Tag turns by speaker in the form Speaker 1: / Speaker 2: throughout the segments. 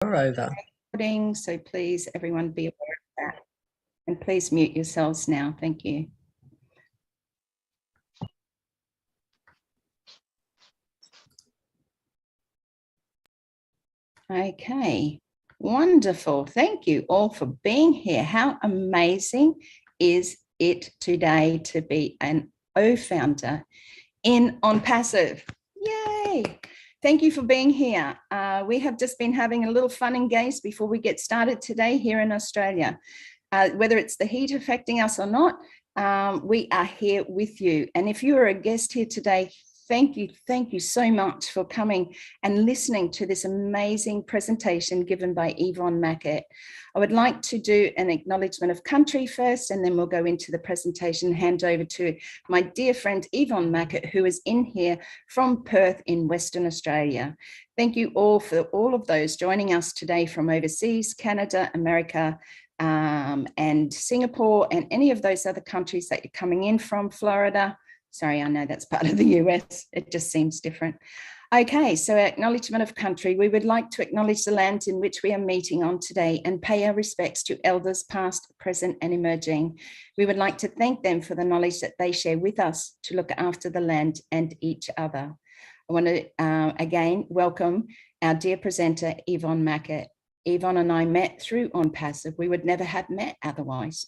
Speaker 1: Over.
Speaker 2: So please, everyone, be aware of that. And please mute yourselves now. Thank you. Okay, wonderful. Thank you all for being here. How amazing is it today to be an O founder in Onpassive? Yay! Thank you for being here. We have just been having a little fun and games before we get started today here in Australia. Whether it's the heat affecting us or not, we are here with you. And if you are a guest here today, thank you so much for coming and listening to this amazing presentation given by Yvonne Mackett. I would like to do an acknowledgement of country first, and then we'll go into the presentation, hand over to my dear friend Yvonne Mackett, who is in here from Perth in Western Australia. Thank you all for all of those joining us today from overseas, Canada, America, and Singapore, and any of those other countries that you're coming in from, Florida. Sorry, I know that's part of the US. It just seems different. Okay, so our acknowledgement of country. We would like to acknowledge the land in which we are meeting on today and pay our respects to elders past, present and emerging. We would like to thank them for the knowledge that they share with us to look after the land and each other. I want to again welcome our dear presenter, Yvonne Mackett. Yvonne and I met through Onpassive. We would never have met otherwise.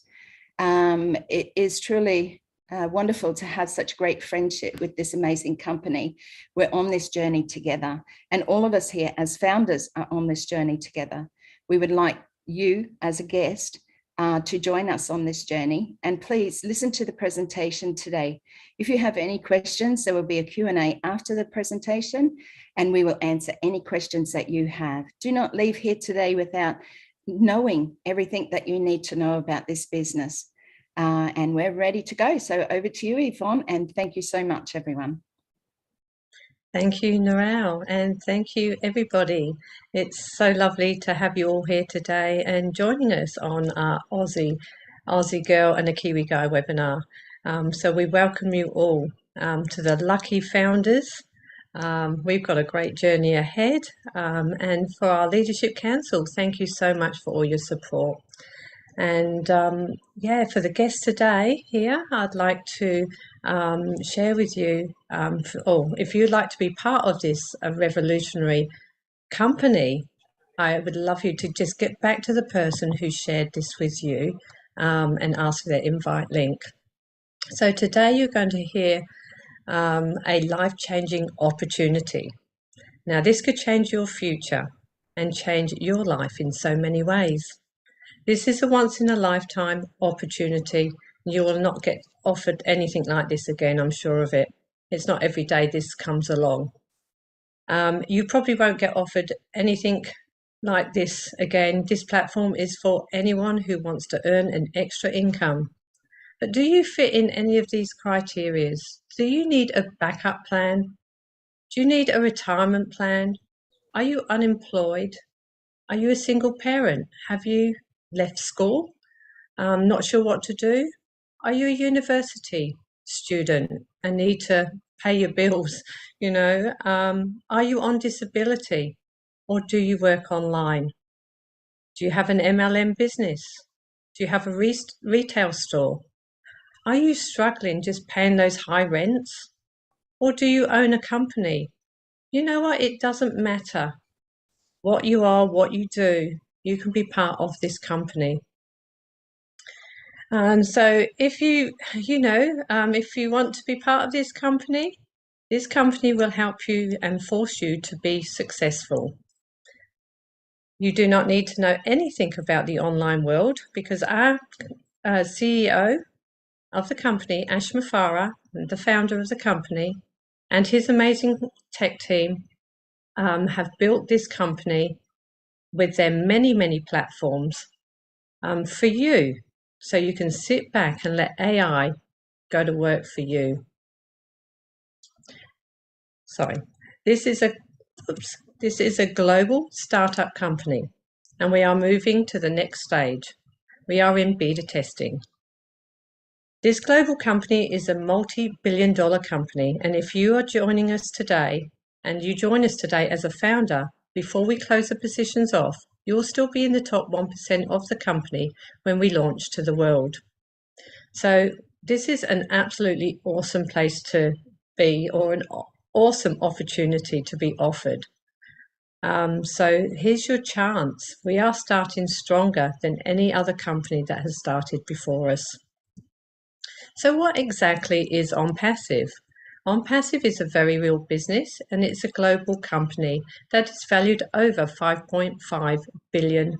Speaker 2: It is truly wonderful to have such great friendship with this amazing company. We're on this journey together, and all of us here as founders are on this journey together. We would like you as a guest to join us on this journey, and please listen to the presentation today. If you have any questions, there will be a Q&A after the presentation, and we will answer any questions that you have. Do not leave here today without knowing everything that you need to know about this business. And we're ready to go. So over to you, Yvonne, and thank you so much, everyone.
Speaker 1: Thank you, Narelle, and thank you, everybody. It's so lovely to have you all here today and joining us on our Aussie Girl and a Kiwi Guy webinar. So we welcome you all to the lucky founders. We've got a great journey ahead, and for our Leadership Council, thank you so much for all your support. And yeah, for the guests today here, I'd like to share with you, if you'd like to be part of this revolutionary company, I would love you to just get back to the person who shared this with you and ask for their invite link. So today you're going to hear a life-changing opportunity. Now, this could change your future and change your life in so many ways. This is a once-in-a-lifetime opportunity. You will not get offered anything like this again, I'm sure of it. It's not every day this comes along. You probably won't get offered anything like this again. This platform is for anyone who wants to earn an extra income. But do you fit in any of these criteria? Do you need a backup plan? Do you need a retirement plan? Are you unemployed? Are you a single parent? Have you left school? Not sure what to do? Are you a university student and need to pay your bills? You know, are you on disability, or do you work online? Do you have an MLM business? Do you have a retail store? Are you struggling just paying those high rents, or do you own a company? You know what? It doesn't matter what you are, what you do. You can be part of this company. So if you want to be part of this company will help you and force you to be successful. You do not need to know anything about the online world, because our CEO of the company, Ash Mufareh, the founder of the company, and his amazing tech team have built this company with their many, many platforms for you. So you can sit back and let AI go to work for you. Sorry, this is a global startup company, and we are moving to the next stage. We are in beta testing. This global company is a multi-billion-dollar company, and if you are joining us today, and you join us today as a founder, before we close the positions off, you'll still be in the top 1% of the company when we launch to the world. So this is an absolutely awesome place to be, or an awesome opportunity to be offered. So here's your chance. We are starting stronger than any other company that has started before us. So what exactly is Onpassive? Onpassive is a very real business, and it's a global company that is valued over $5.5 billion.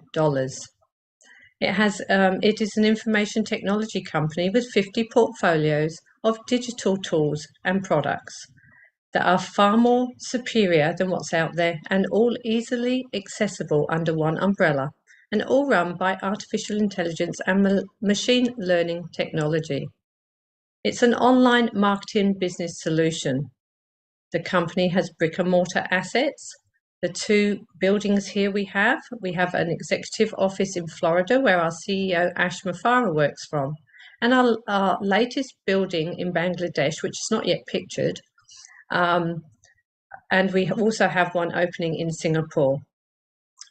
Speaker 1: It is an information technology company with 50 portfolios of digital tools and products that are far more superior than what's out there, and all easily accessible under one umbrella, and all run by artificial intelligence and machine learning technology. It's an online marketing business solution. The company has brick and mortar assets. The two buildings here we have an executive office in Florida where our CEO Ash Mufareh works from, and our latest building in Bangladesh, which is not yet pictured, and we also have one opening in Singapore.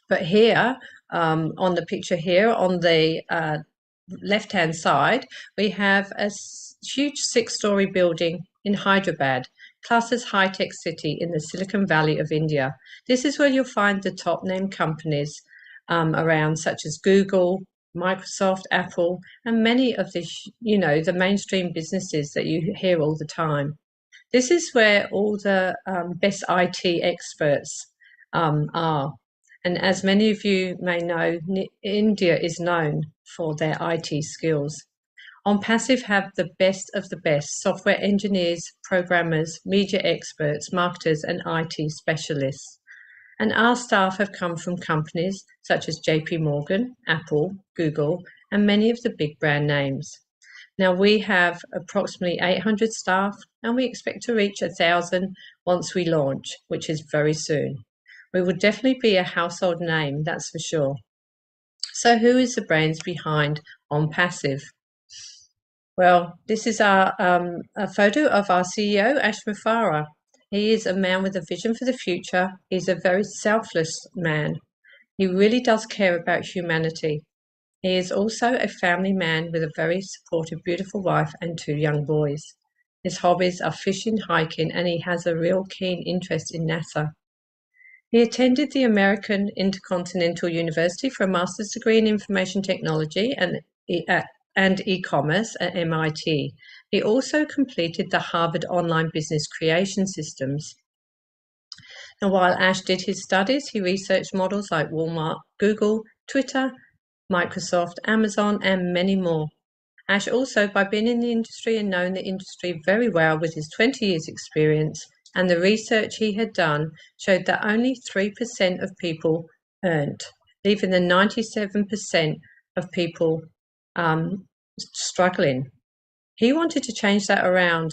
Speaker 1: But here, on the picture here, on the left-hand side, we have a huge 6-story building in Hyderabad, classed as high-tech city in the Silicon Valley of India. This is where you'll find the top name companies around, such as Google, Microsoft, Apple, and many of the mainstream businesses that you hear all the time. This is where all the best IT experts are. And as many of you may know, India is known for their IT skills. Onpassive have the best of the best software engineers, programmers, media experts, marketers, and IT specialists. And our staff have come from companies such as JP Morgan, Apple, Google, and many of the big brand names. Now we have approximately 800 staff, and we expect to reach 1,000 once we launch, which is very soon. We will definitely be a household name, that's for sure. So who is the brains behind Onpassive? Well, this is a photo of our CEO, Ash Mufareh. He is a man with a vision for the future. He's a very selfless man. He really does care about humanity. He is also a family man with a very supportive, beautiful wife and 2 young boys. His hobbies are fishing, hiking, and he has a real keen interest in NASA. He attended the American Intercontinental University for a master's degree in information technology and e-commerce at MIT. He also completed the Harvard Online Business Creation Systems. And while Ash did his studies, he researched models like Walmart, Google, Twitter, Microsoft, Amazon, and many more. Ash also, by being in the industry and knowing the industry very well with his 20 years experience, and the research he had done showed that only 3% of people earned, leaving the 97% of people struggling. He wanted to change that around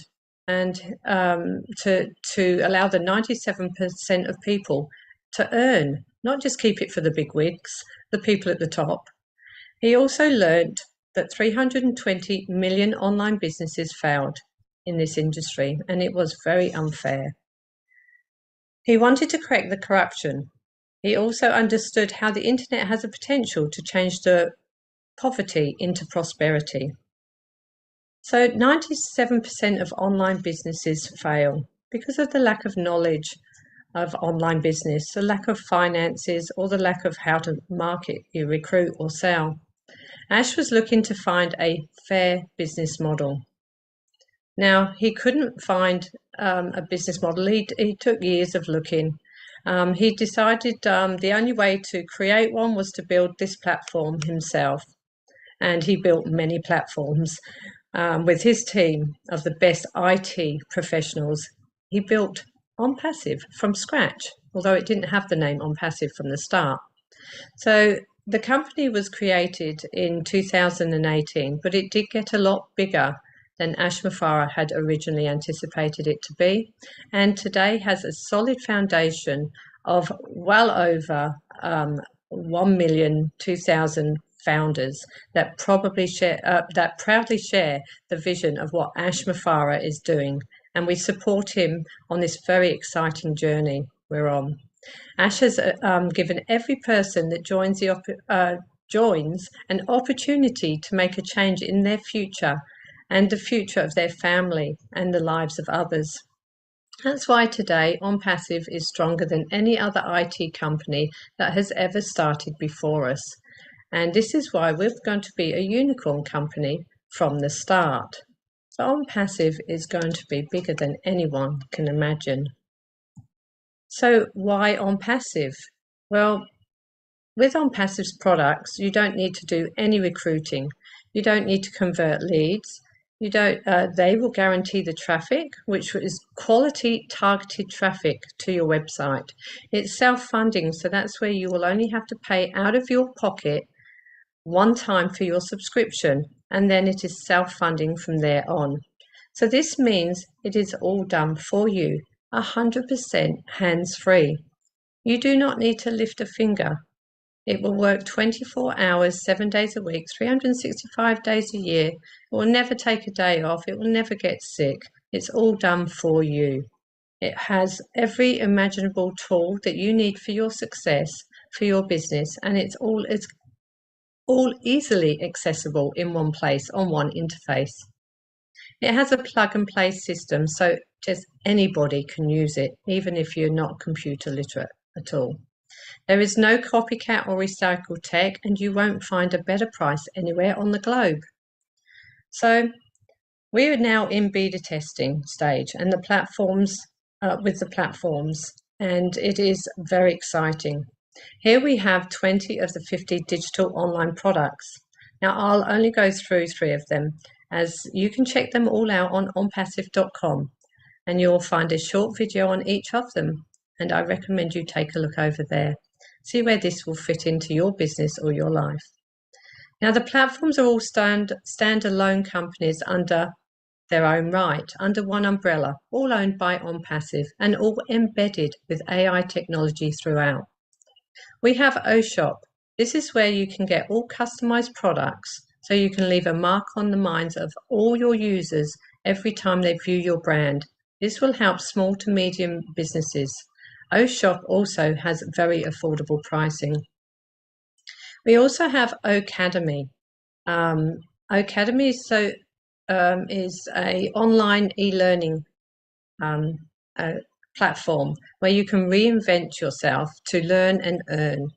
Speaker 1: and to allow the 97% of people to earn, not just keep it for the big wigs, the people at the top. He also learned that 320 million online businesses failed in this industry, and it was very unfair. He wanted to correct the corruption. He also understood how the internet has a potential to change the poverty into prosperity. So 97% of online businesses fail because of the lack of knowledge of online business, the lack of finances, or the lack of how to market, recruit, or sell. Ash was looking to find a fair business model. Now, he couldn't find a business model. He took years of looking. He decided the only way to create one was to build this platform himself. And he built many platforms with his team of the best IT professionals. He built Onpassive from scratch, although it didn't have the name Onpassive from the start. So the company was created in 2018, but it did get a lot bigger than Ash Mufareh had originally anticipated it to be, and today has a solid foundation of well over 1,002,000 founders that proudly share the vision of what Ash Mufareh is doing, and we support him on this very exciting journey we're on. Ash has given every person that joins an opportunity to make a change in their future and the future of their family and the lives of others. That's why today OnPassive is stronger than any other IT company that has ever started before us. And this is why we're going to be a unicorn company from the start. So OnPassive is going to be bigger than anyone can imagine. So why OnPassive? Well, with OnPassive's products, you don't need to do any recruiting. You don't need to convert leads. You don't. They will guarantee the traffic, which is quality targeted traffic to your website. It's self-funding, so that's where you will only have to pay out of your pocket one time for your subscription, and then it is self-funding from there on. So this means it is all done for you, 100% hands-free. You do not need to lift a finger. It will work 24 hours, 7 days a week, 365 days a year. It will never take a day off. It will never get sick. It's all done for you. It has every imaginable tool that you need for your success, for your business, and it's all easily accessible in one place on one interface. It has a plug and play system, so just anybody can use it, even if you're not computer literate at all. There is no copycat or recycled tech, and you won't find a better price anywhere on the globe. So we are now in beta testing stage and with the platforms, and it is very exciting. Here we have 20 of the 50 digital online products. Now I'll only go through 3 of them, as you can check them all out on onpassive.com, and you'll find a short video on each of them, and I recommend you take a look over there. See where this will fit into your business or your life. Now, the platforms are all standalone companies under their own right, under one umbrella, all owned by OnPassive and all embedded with AI technology throughout. We have OShop. This is where you can get all customized products, so you can leave a mark on the minds of all your users every time they view your brand. This will help small to medium businesses. OShop also has very affordable pricing. We also have Ocademy. Ocademy is a online e-learning platform where you can reinvent yourself to learn and earn.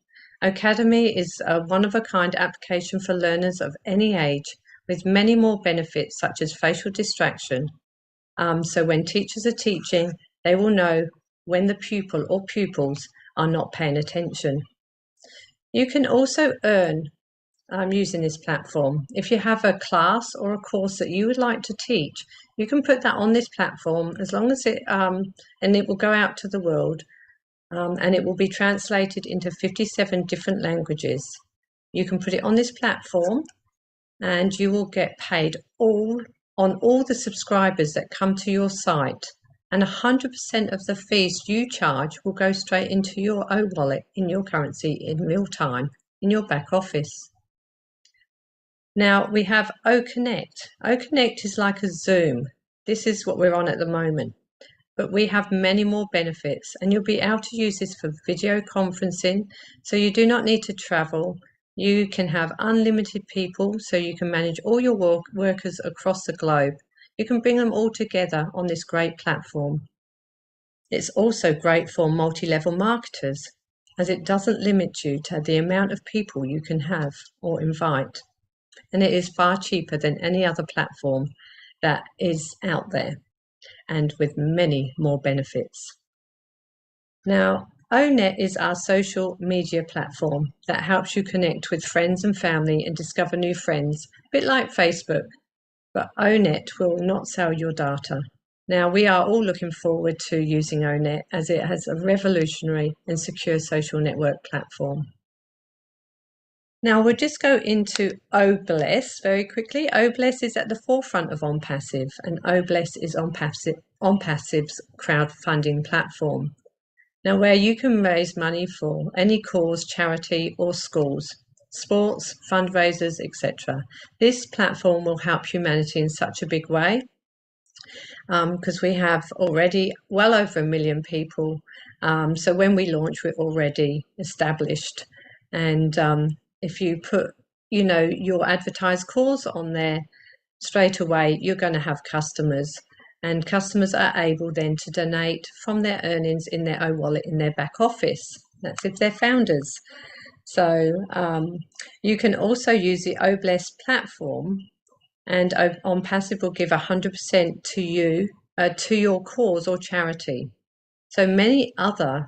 Speaker 1: Ocademy is a one-of-a-kind application for learners of any age, with many more benefits such as facial distraction. So when teachers are teaching, they will know when the pupil or pupils are not paying attention. You can also earn using this platform. If you have a class or a course that you would like to teach, you can put that on this platform as long as and it will go out to the world, and it will be translated into 57 different languages. You can put it on this platform and you will get paid on all the subscribers that come to your site, and 100% of the fees you charge will go straight into your own wallet in your currency in real time in your back office. Now we have OConnect. OConnect is like a Zoom. This is what we're on at the moment, but we have many more benefits, and you'll be able to use this for video conferencing, so you do not need to travel. You can have unlimited people, so you can manage all your workers across the globe. You can bring them all together on this great platform. It's also great for multi-level marketers, as it doesn't limit you to the amount of people you can have or invite. And it is far cheaper than any other platform that is out there, and with many more benefits. Now, ONet is our social media platform that helps you connect with friends and family and discover new friends, a bit like Facebook, but ONet will not sell your data. Now, we are all looking forward to using ONet, as it has a revolutionary and secure social network platform. Now we'll just go into Obless very quickly. Obless is at the forefront of OnPassive, and Obless is OnPassive's crowdfunding platform. Now, where you can raise money for any cause, charity or schools, sports, fundraisers, etc. This platform will help humanity in such a big way. because we have already well over 1 million people. So when we launch, we're already established. And if you put, your advertised calls on there straight away, you're going to have customers. And customers are able then to donate from their earnings in their own wallet in their back office. That's if they're founders. So you can also use the Obless platform, and Onpassive will give 100% to you, to your cause or charity. So many other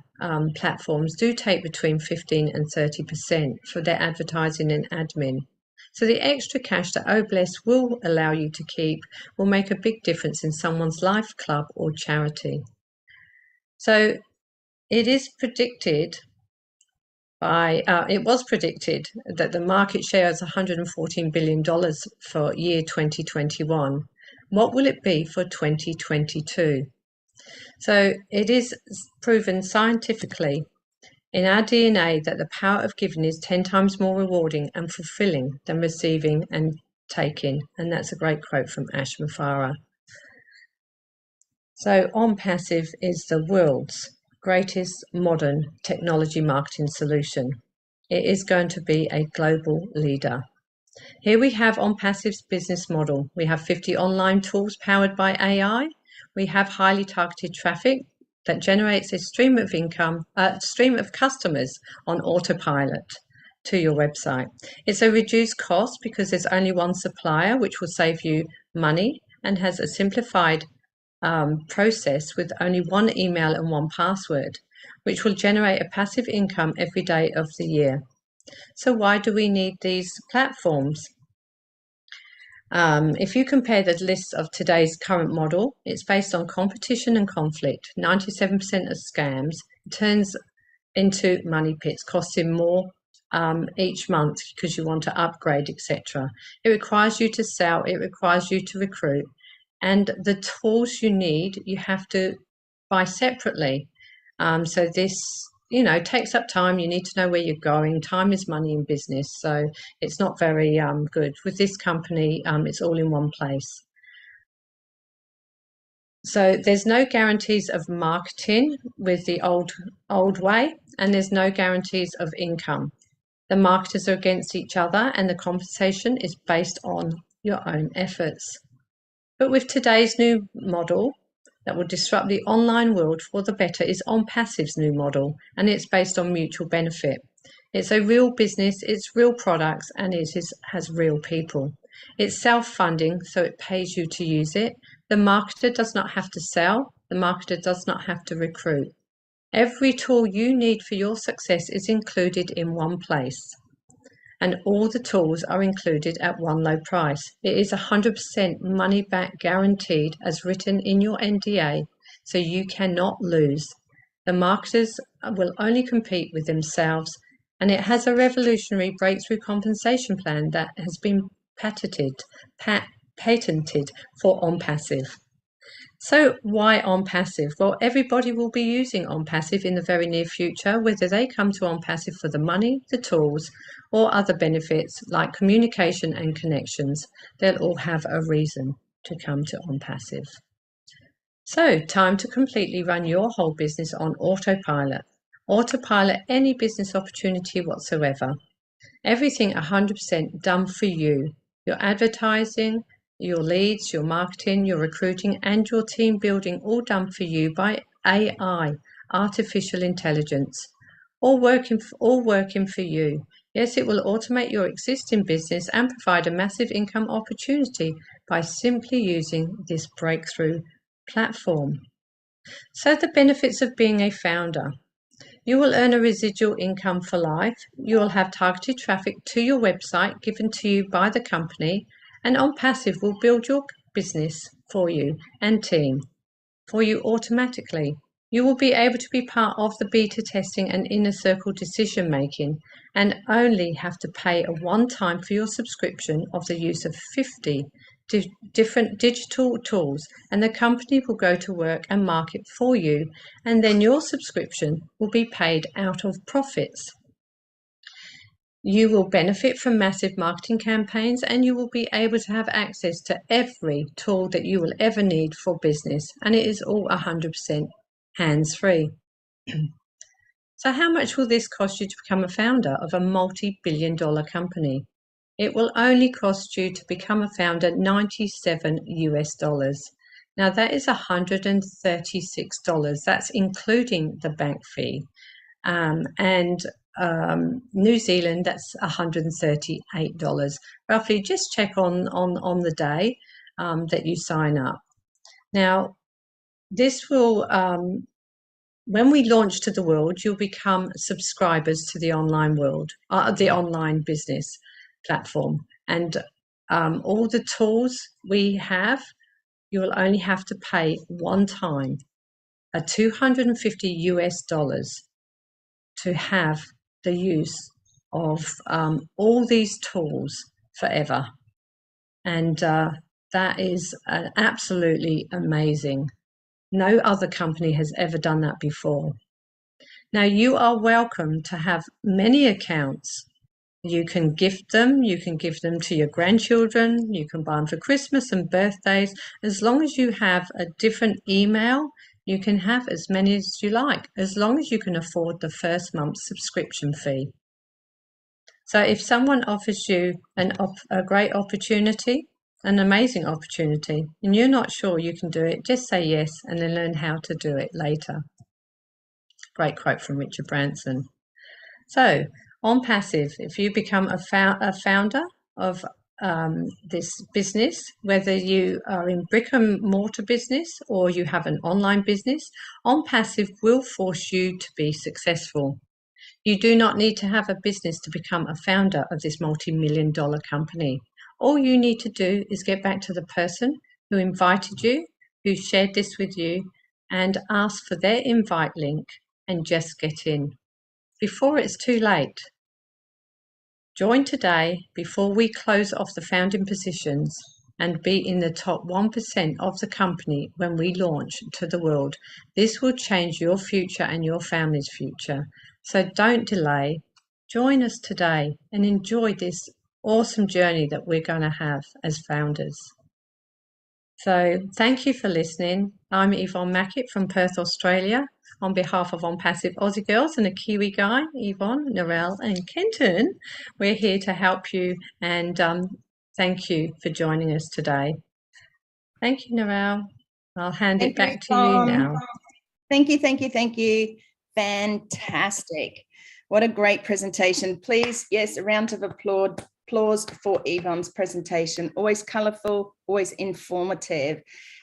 Speaker 1: platforms do take between 15 and 30% for their advertising and admin. So the extra cash that Obless will allow you to keep will make a big difference in someone's life, club or charity. So it is predicted it was predicted that the market share is $114 billion for year 2021. What will it be for 2022? So it is proven scientifically in our DNA that the power of giving is 10 times more rewarding and fulfilling than receiving and taking. And that's a great quote from Mufareh. So Onpassive is the world's greatest modern technology marketing solution. It is going to be a global leader. Here we have Onpassive's business model. We have 50 online tools powered by AI. We have highly targeted traffic that generates a stream of income, stream of customers on autopilot to your website. It's a reduced cost because there's only one supplier, which will save you money, and has a simplified process with only one email and one password, which will generate a passive income every day of the year. So why do we need these platforms? If you compare the list of today's current model, it's based on competition and conflict. 97% of scams turns into money pits, costing more each month because you want to upgrade, etc. It requires you to sell, it requires you to recruit, and the tools you need, you have to buy separately. So this, takes up time. You need to know where you're going. Time is money in business. So it's not very good. With this company, it's all in one place. So there's no guarantees of marketing with the old way, and there's no guarantees of income. The marketers are against each other, and the compensation is based on your own efforts. But with today's new model that will disrupt the online world for the better is Onpassive's new model, and it's based on mutual benefit. It's a real business, it's real products, and has real people. It's self-funding, so it pays you to use it. The marketer does not have to sell. The marketer does not have to recruit. Every tool you need for your success is included in one place, and all the tools are included at one low price. It is 100% money back guaranteed as written in your NDA, so you cannot lose. The marketers will only compete with themselves, and it has a revolutionary breakthrough compensation plan that has been patented for Onpassive. So why Onpassive? Well, everybody will be using Onpassive in the very near future, whether they come to Onpassive for the money, the tools, or other benefits like communication and connections. They'll all have a reason to come to Onpassive. So time to completely run your whole business on autopilot. Autopilot any business opportunity whatsoever. Everything 100% done for you. Your advertising, your leads, your marketing, your recruiting, and your team building, all done for you by AI, artificial intelligence, all working for you. Yes, it will automate your existing business and provide a massive income opportunity by simply using this breakthrough platform. So the benefits of being a founder. You will earn a residual income for life. You will have targeted traffic to your website given to you by the company, and Onpassive will build your business for you and team for you automatically. You will be able to be part of the beta testing and inner circle decision making, and only have to pay a one-time for your subscription of the use of 50 different digital tools, and the company will go to work and market for you, and then your subscription will be paid out of profits. You will benefit from massive marketing campaigns, and you will be able to have access to every tool that you will ever need for business, and it is all 100% hands-free. So how much will this cost you to become a founder of a multi-billion-dollar company? It will only cost you to become a founder $97. Now that is $136. That's including the bank fee. And New Zealand, that's $138. Roughly, just check on the day that you sign up. Now, this will, when we launch to the world, you'll become subscribers to the online world, the online business platform. And all the tools we have, you will only have to pay one time, a $250 to have the use of all these tools forever. And that is absolutely amazing. No other company has ever done that before. Now, you are welcome to have many accounts. You can gift them, you can give them to your grandchildren, you can buy them for Christmas and birthdays. As long as you have a different email, you can have as many as you like, as long as you can afford the first month's subscription fee. So if someone offers you a great opportunity, an amazing opportunity, and you're not sure you can do it, just say yes and then learn how to do it later. Great quote from Richard Branson. So Onpassive, if you become a founder of this business, whether you are in brick and mortar business or you have an online business, Onpassive will force you to be successful. You do not need to have a business to become a founder of this multi-million-dollar company. All you need to do is get back to the person who invited you, who shared this with you, and ask for their invite link and just get in before it's too late. Join today before we close off the founding positions and be in the top 1% of the company when we launch to the world. This will change your future and your family's future. So don't delay. Join us today and enjoy this awesome journey that we're going to have as founders. So thank you for listening. I'm Yvonne Mackett from Perth, Australia. On behalf of Onpassive Aussie Girls and a Kiwi guy, Yvonne, Narelle and Kenton, we're here to help you, and thank you for joining us today. Thank you, Narelle. I'll hand it back to you now.
Speaker 2: Thank you, thank you, thank you. Fantastic. What a great presentation. Please, yes, a round of applause for Yvonne's presentation. Always colourful, always informative.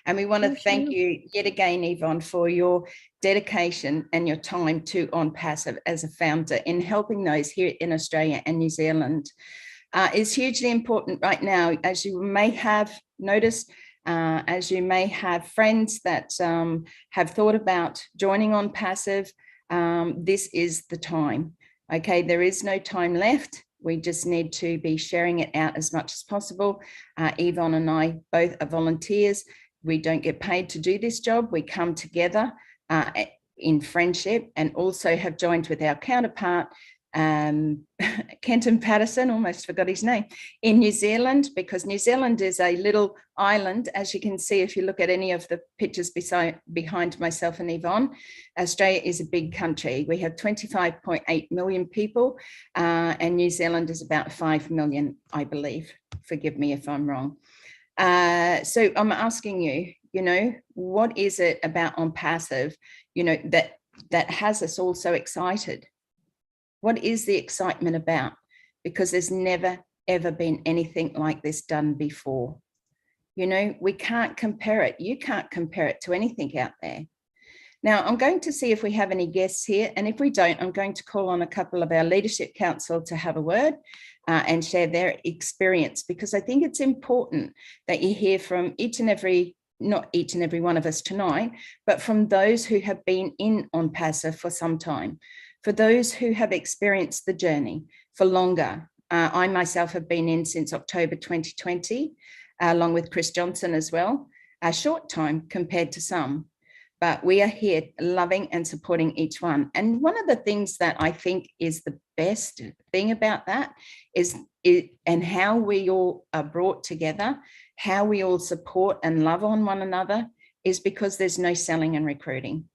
Speaker 2: And we want to thank you yet again, Yvonne, for your dedication and your time to Onpassive as a founder in helping those here in Australia and New Zealand. It's hugely important right now, as you may have noticed, as you may have friends that have thought about joining Onpassive, this is the time. Okay, there is no time left. We just need to be sharing it out as much as possible. Yvonne and I both are volunteers. We don't get paid to do this job. We come together in friendship, and also have joined with our counterpart, Kenton Patterson, almost forgot his name, in New Zealand, because New Zealand is a little island, as you can see if you look at any of the pictures behind myself and Yvonne. Australia is a big country. We have 25.8 million people, and New Zealand is about 5 million, I believe. Forgive me if I'm wrong. So I'm asking you, what is it about Onpassive, that has us all so excited? What is the excitement about? Because there's never, ever been anything like this done before. We can't compare it. You can't compare it to anything out there. Now, I'm going to see if we have any guests here. And if we don't, I'm going to call on a couple of our leadership council to have a word and share their experience, because I think it's important that you hear from not each and every one of us tonight, but from those who have been in Onpassive for some time, for those who have experienced the journey for longer. I myself have been in since October 2020, along with Chris Johnson as well, a short time compared to some. but we are here loving and supporting each one. And one of the things that I think is the best thing about that is and how we all are brought together, how we all support and love on one another, is because there's no selling and recruiting.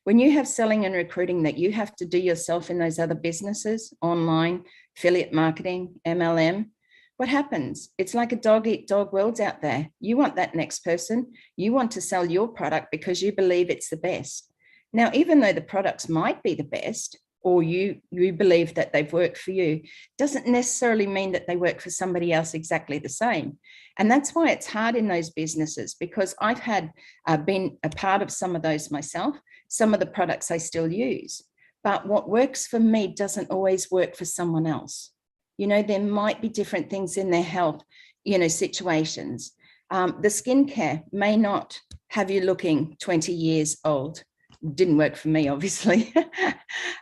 Speaker 2: When you have selling and recruiting that you have to do yourself in those other businesses, online, affiliate marketing, MLM, what happens? It's like a dog eat dog world out there. You want that next person. You want to sell your product because you believe it's the best. Now, even though the products might be the best, or you believe that they've worked for you, doesn't necessarily mean that they work for somebody else exactly the same. And that's why it's hard in those businesses, because I've been a part of some of those myself. Some of the products I still use, but what works for me doesn't always work for someone else. You know, there might be different things in their health, you know, situations. The skincare may not have you looking 20 years old. Didn't work for me, obviously.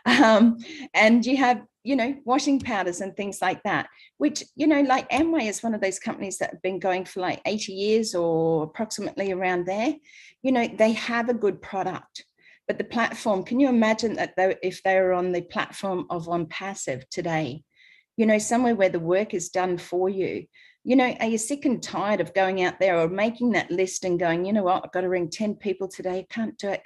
Speaker 2: And you have, you know, washing powders and things like that, which, you know, like Amway is one of those companies that have been going for like 80 years or approximately around there. You know, they have a good product. But the platform, can you imagine that if they were on the platform of Onpassive today, you know, somewhere where the work is done for you, you know, are you sick and tired of going out there or making that list and going, you know what, I've got to ring 10 people today. Can't do it.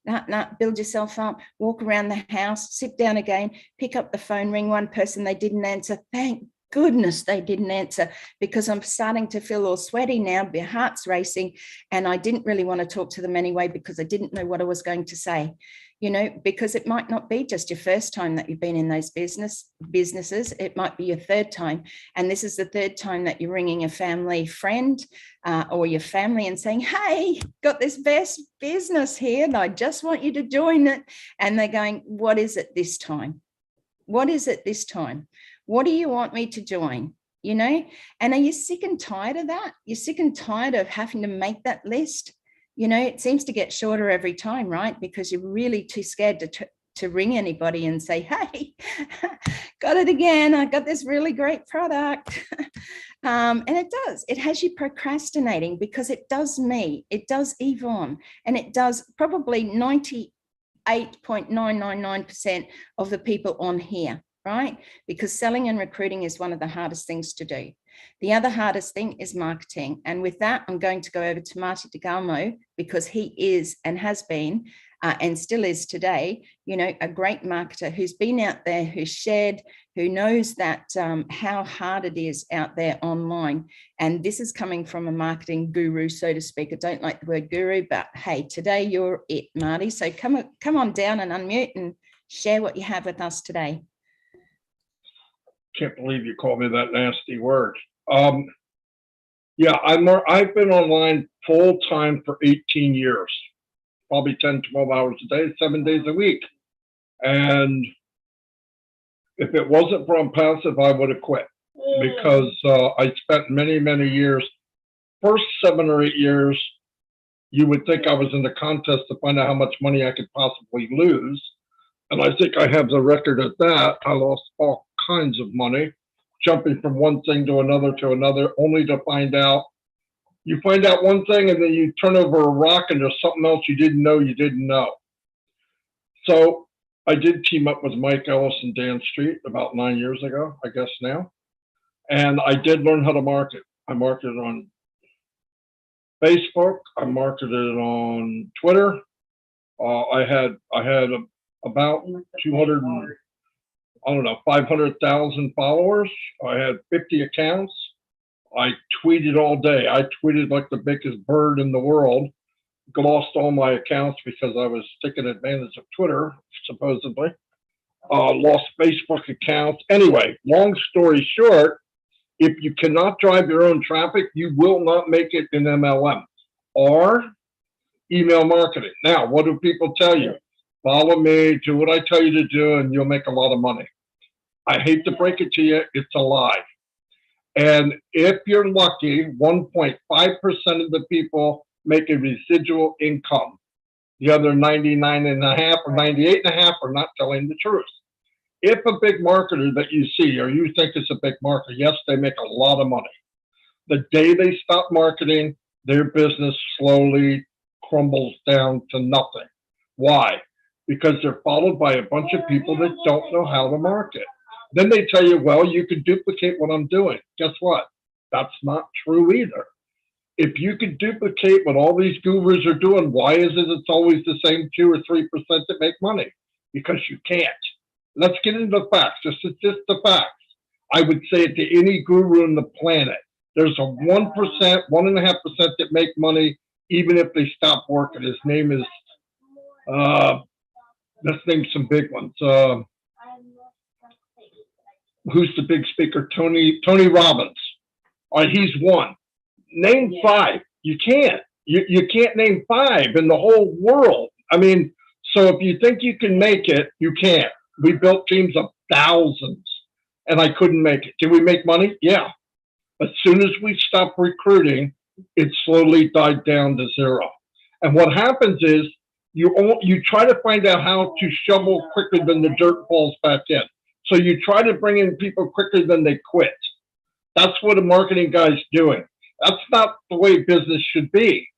Speaker 2: No, build yourself up, walk around the house, sit down again, pick up the phone, ring one person, they didn't answer. Thank goodness they didn't answer, because I'm starting to feel all sweaty now, my heart's racing, and I didn't really want to talk to them anyway because I didn't know what I was going to say, you know, because it might not be just your first time that you've been in those businesses, it might be your third time, and this is the third time that you're ringing a family friend or your family and saying, hey, got this best business here and I just want you to join it, and they're going, what is it this time? What is it this time? What do you want me to join? You know, and are you sick and tired of that? You're sick and tired of having to make that list? You know, it seems to get shorter every time, right? Because you're really too scared to ring anybody and say, hey, got it again. I got this really great product. And it has you procrastinating, because it does me, it does Yvonne, and it does probably 98.999% of the people on here. Right? Because selling and recruiting is one of the hardest things to do. The other hardest thing is marketing. And with that, I'm going to go over to Marty DeGalmo, because he is and has been and still is today, you know, a great marketer who's been out there, who's shared, who knows that how hard it is out there online. And this is coming from a marketing guru, so to speak. I don't like the word guru, but hey, today you're it, Marty. So come on down and unmute and share what you have with us today.
Speaker 3: Can't believe you called me that nasty word. Yeah, I've been online full time for 18 years, probably 10, 12 hours a day, 7 days a week. And if it wasn't for Onpassive, I would have quit, because I spent many, many years, first 7 or 8 years, you would think I was in the contest to find out how much money I could possibly lose. And I think I have the record at that. I lost all kinds of money, jumping from one thing to another, only to find out, you find out one thing and then you turn over a rock and there's something else you didn't know. So I did team up with Mike Ellis and Dan Street about 9 years ago, I guess now. And I did learn how to market. I marketed on Facebook. I marketed on Twitter. I had about 500,000 followers. I had 50 accounts. I tweeted all day. I tweeted like the biggest bird in the world. Lost all my accounts because I was taking advantage of Twitter, supposedly. Lost Facebook accounts. Anyway, long story short, if you cannot drive your own traffic, you will not make it in MLM or email marketing. Now, what do people tell you? Follow me, do what I tell you to do, and you'll make a lot of money. I hate to break it to you, it's a lie. And if you're lucky, 1.5% of the people make a residual income. The other 99.5 or 98.5 are not telling the truth. If a big marketer that you see or you think is a big marketer, yes, they make a lot of money. The day they stop marketing, their business slowly crumbles down to nothing. Why? Because they're followed by a bunch of people that don't know how to market. Then they tell you, well, you can duplicate what I'm doing. Guess what? That's not true either. If you could duplicate what all these gurus are doing, why is it it's always the same 2 or 3% that make money? Because you can't. Let's get into the facts. This is just the facts. I would say it to any guru on the planet. There's a 1%, 1.5% that make money even if they stop working. His name is, let's name some big ones. Who's the big speaker? Tony Robbins. All right, he's one. Name 5. You can't. You can't name 5 in the whole world. I mean, so if you think you can make it, you can't. We built teams of thousands, and I couldn't make it. Did we make money? Yeah. As soon as we stopped recruiting, it slowly died down to 0. And what happens is you try to find out how to shovel quicker than the dirt falls back in. So you try to bring in people quicker than they quit. That's what a marketing guy's doing. That's not the way business should be.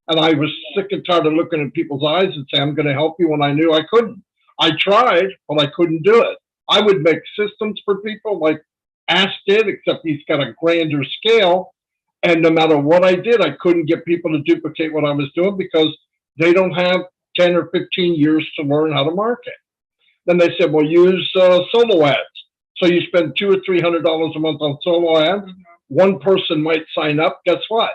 Speaker 3: And I was sick and tired of looking in people's eyes and saying, I'm going to help you when I knew I couldn't. I tried, but I couldn't do it. I would make systems for people like Ash did, except he's got a grander scale. And no matter what I did, I couldn't get people to duplicate what I was doing because they don't have 10 or 15 years to learn how to market. Then they said, well, use solo ads. So you spend $200 or $300 a month on solo ads. One person might sign up. Guess what?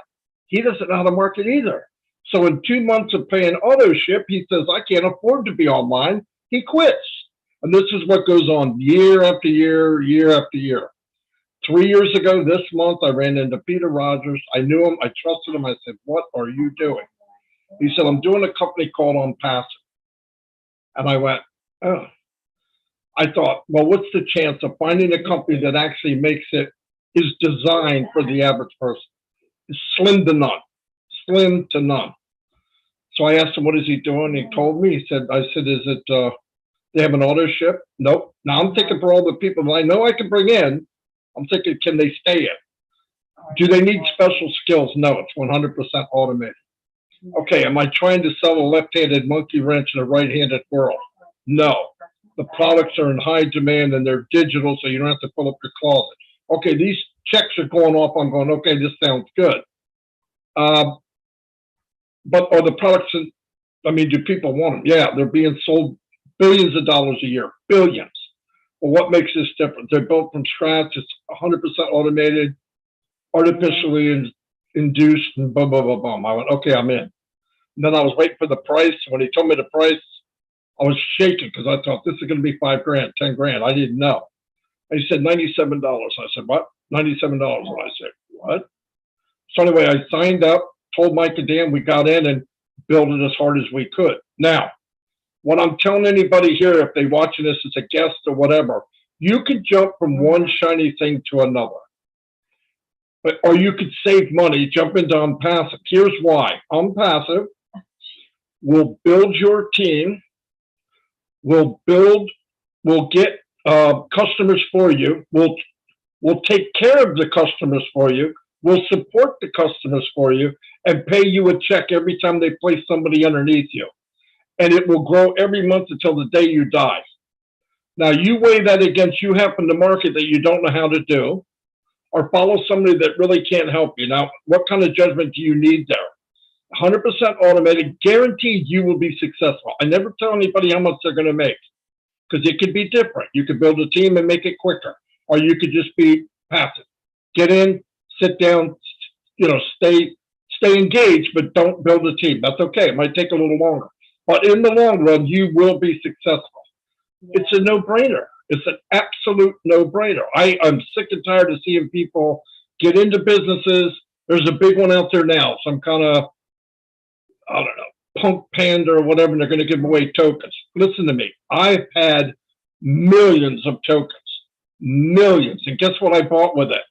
Speaker 3: He doesn't know how to market either. So in 2 months of paying auto ship, he says, I can't afford to be online. He quits. And this is what goes on year after year, year after year. 3 years ago this month, I ran into Peter Rogers. I knew him. I trusted him. I said, what are you doing? He said, I'm doing a company called Onpassive. And I went, oh. I thought, well, what's the chance of finding a company that actually makes it, is designed for the average person? It's slim to none. Slim to none. So I asked him, what is he doing? He told me. I said, is it, they have an auto ship? Nope. Now I'm thinking for all the people that I know I can bring in, I'm thinking, can they stay in? Do they need special skills? No, it's 100% automated. Okay, am I trying to sell a left-handed monkey wrench in a right-handed world? No. The products are in high demand and they're digital, so you don't have to fill up your closet. Okay, these checks are going off. I'm going, okay, this sounds good. But are the products, do people want them? Yeah, they're being sold billions of dollars a year, billions. Well, what makes this different? They're built from scratch. It's 100% automated, artificially induced, and boom, boom, boom, boom. I went, okay, I'm in. And then I was waiting for the price. When he told me the price, I was shaking because I thought this is going to be $5 grand, 10 grand. I didn't know. And he said $97. I said, what? $97. And I said, what? So anyway, I signed up, told Mike and Dan we got in and built it as hard as we could. Now, what I'm telling anybody here, if they're watching this as a guest or whatever, you could jump from one shiny thing to another. Or you could save money, jump into Onpassive. Here's why. Onpassive will build your team, will get customers for you, will take care of the customers for you, will support the customers for you, and pay you a check every time they place somebody underneath you. And it will grow every month until the day you die. Now, you weigh that against you happen to market that you don't know how to do, or follow somebody that really can't help you. Now, what kind of judgment do you need there? 100% automated, guaranteed you will be successful. I never tell anybody how much they're going to make because it could be different. You could build a team and make it quicker, or you could just be passive. Get in, sit down, stay engaged, but don't build a team. That's okay. It might take a little longer. But in the long run, you will be successful. Yeah. It's a no-brainer. It's an absolute no-brainer. I'm sick and tired of seeing people get into businesses. There's a big one out there now, some kind of, I don't know, punk panda or whatever, and they're going to give away tokens. Listen to me. I've had millions of tokens. Millions. And guess what I bought with it?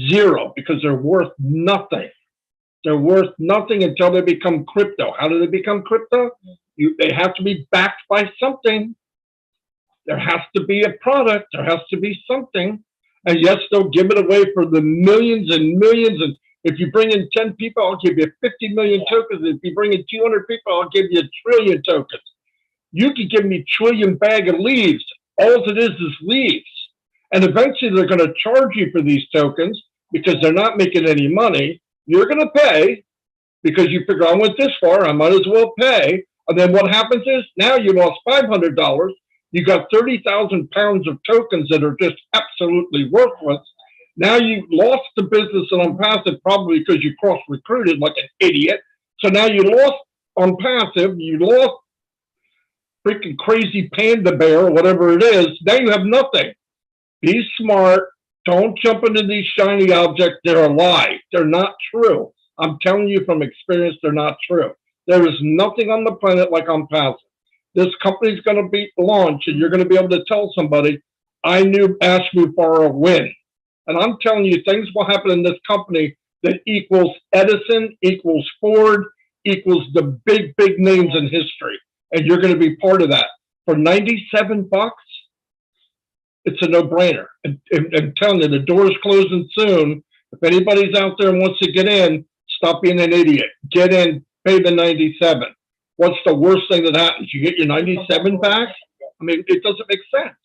Speaker 3: 0, because they're worth nothing. They're worth nothing until they become crypto. How do they become crypto? They have to be backed by something. There has to be a product. There has to be something. And yes, they'll give it away for the millions and millions and If you bring in 10 people, I'll give you 50 million tokens. If you bring in 200 people, I'll give you a trillion tokens. You can give me trillion bag of leaves. All it is leaves. And eventually they're going to charge you for these tokens because they're not making any money. You're going to pay because you figure I went this far, I might as well pay. And then what happens is now you lost $500. You got 30,000 pounds of tokens that are just absolutely worthless. Now you lost the business on Onpassive probably because you cross-recruited like an idiot. So now you lost Onpassive, you lost freaking crazy panda bear or whatever it is. Now you have nothing. Be smart. Don't jump into these shiny objects. They're a lie. They're not true. I'm telling you from experience, they're not true. There is nothing on the planet like Onpassive. This company's going to be launched, and you're going to be able to tell somebody, I knew Ash Mufareh win. And I'm telling you, things will happen in this company that equals Edison, equals Ford, equals the big, big names in history. And you're going to be part of that. For $97, it's a no-brainer. And I'm telling you, the door's closing soon. If anybody's out there and wants to get in, stop being an idiot. Get in, pay the 97. What's the worst thing that happens? You get your 97 back? I mean, it doesn't make sense.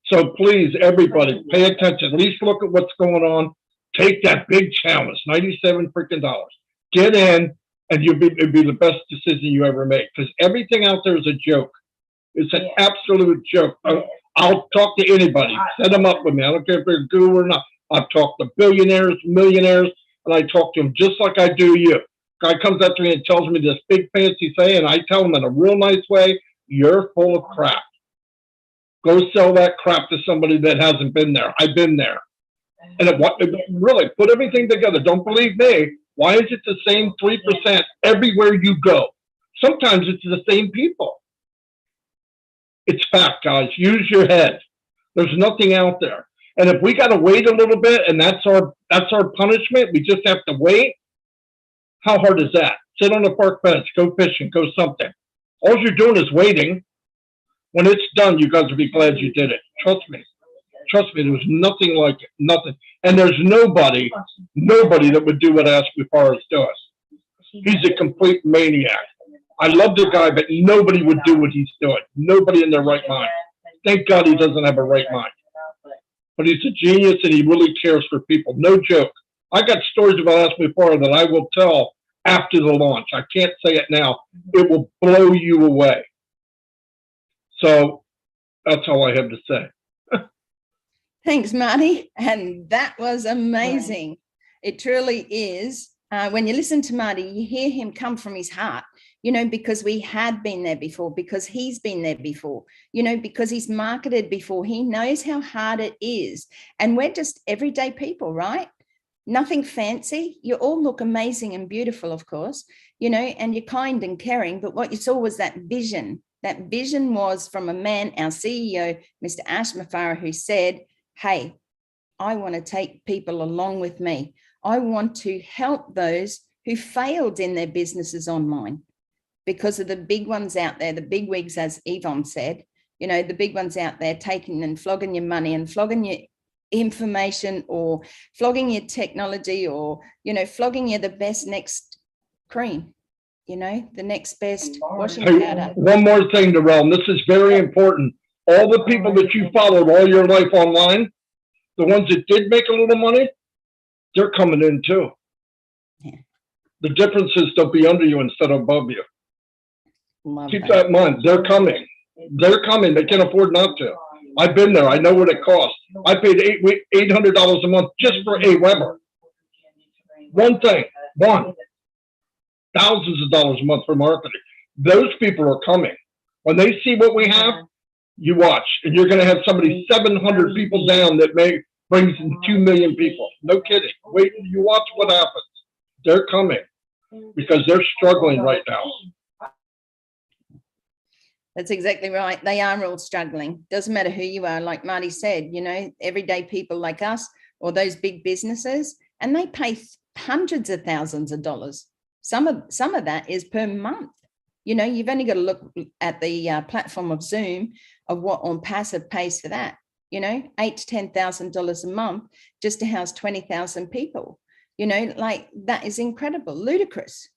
Speaker 3: So please, everybody, pay attention. At least look at what's going on. Take that big challenge, 97 freaking dollars. Get in, and it'll be the best decision you ever make. Because everything out there is a joke. It's an absolute joke. I'll talk to anybody. Set them up with me. I don't care if they're a guru or not. I've talked to billionaires, millionaires, and I talk to them just like I do you. Guy comes up to me and tells me this big fancy thing, and I tell him in a real nice way, you're full of crap. Go sell that crap to somebody that hasn't been there. I've been there. And really, put everything together. Don't believe me. Why is it the same 3% everywhere you go? Sometimes it's the same people. It's fact, guys. Use your head. There's nothing out there. And if we got to wait a little bit and that's our punishment, we just have to wait. How hard is that? Sit on a park bench, go fishing, go something. All you're doing is waiting. When it's done, you guys will be glad you did it. Trust me. Trust me, there's nothing like it. Nothing. And there's nobody that would do what Ash Mufareh does. He's a complete maniac. I love the guy, but nobody would do what he's doing. Nobody in their right mind. Thank God he doesn't have a right mind. But he's a genius and he really cares for people. No joke. I got stories about Ash Mufareh that I will tell after the launch. I can't say it now. It will blow you away. So that's all I have to say.
Speaker 2: Thanks, Marty. And that was amazing. It truly is. When you listen to Marty, you hear him come from his heart, you know, because we had been there before, because he's been there before, you know, because he's marketed before. He knows how hard it is. And we're just everyday people, right? Nothing fancy. You all look amazing and beautiful, of course, you know, and you're kind and caring. But what you saw was that vision. That vision was from a man, our CEO, Mr. Ash Mufareh, who said, hey, I want to take people along with me. I want to help those who failed in their businesses online because of the big ones out there, the big wigs, as Yvonne said, you know, the big ones out there taking and flogging your money and flogging your information or flogging your technology or, you know, flogging you the best next cream, you know, the next best washing powder.
Speaker 3: One more thing, Narelle, and this is very important. All the people that you followed all your life online, the ones that did make a little money, they're coming in too.
Speaker 2: Yeah.
Speaker 3: The difference is they'll be under you instead of above you.
Speaker 2: Love
Speaker 3: Keep that in mind. They're coming. They're coming. They can't afford not to. I've been there. I know what it costs. I paid $800 a month just for a Weber. One thing. One. Thousands of dollars a month for marketing. Those people are coming. When they see what we have, you watch. And you're going to have somebody 700 people down that brings in 2 million people. No kidding. Wait, you watch what happens. They're coming because they're struggling right now.
Speaker 2: That's exactly right. They are all struggling. Doesn't matter who you are. Like Marty said, you know, everyday people like us or those big businesses, and they pay hundreds of thousands of dollars. Some of that is per month. You know, you've only got to look at the platform of Zoom of what Onpassive pays for that. You know, $8,000 to $10,000 a month just to house 20,000 people. You know, like that is incredible, ludicrous.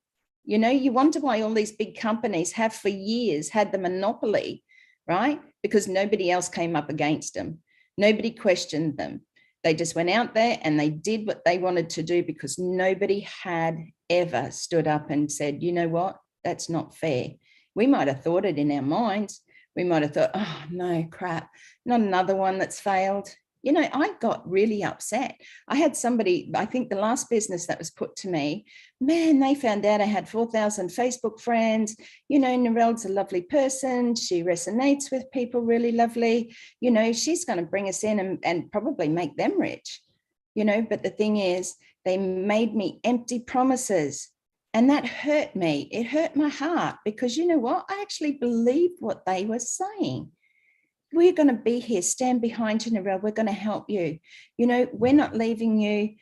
Speaker 2: You know, you wonder why all these big companies have for years had the monopoly, right? Because nobody else came up against them. Nobody questioned them. They just went out there and they did what they wanted to do because nobody had ever stood up and said, you know what, that's not fair. We might have thought it in our minds. We might have thought, oh, no, crap, not another one that's failed. You know, I got really upset. I had somebody, I think the last business that was put to me, man, they found out I had 4,000 Facebook friends. You know, Narelle's a lovely person. She resonates with people really lovely. You know, she's going to bring us in and probably make them rich. You know, but the thing is, they made me empty promises. And that hurt me. It hurt my heart because you know what? I actually believed what they were saying. We're going to be here, stand behind you, Narelle. We're going to help you. You know, we're not leaving you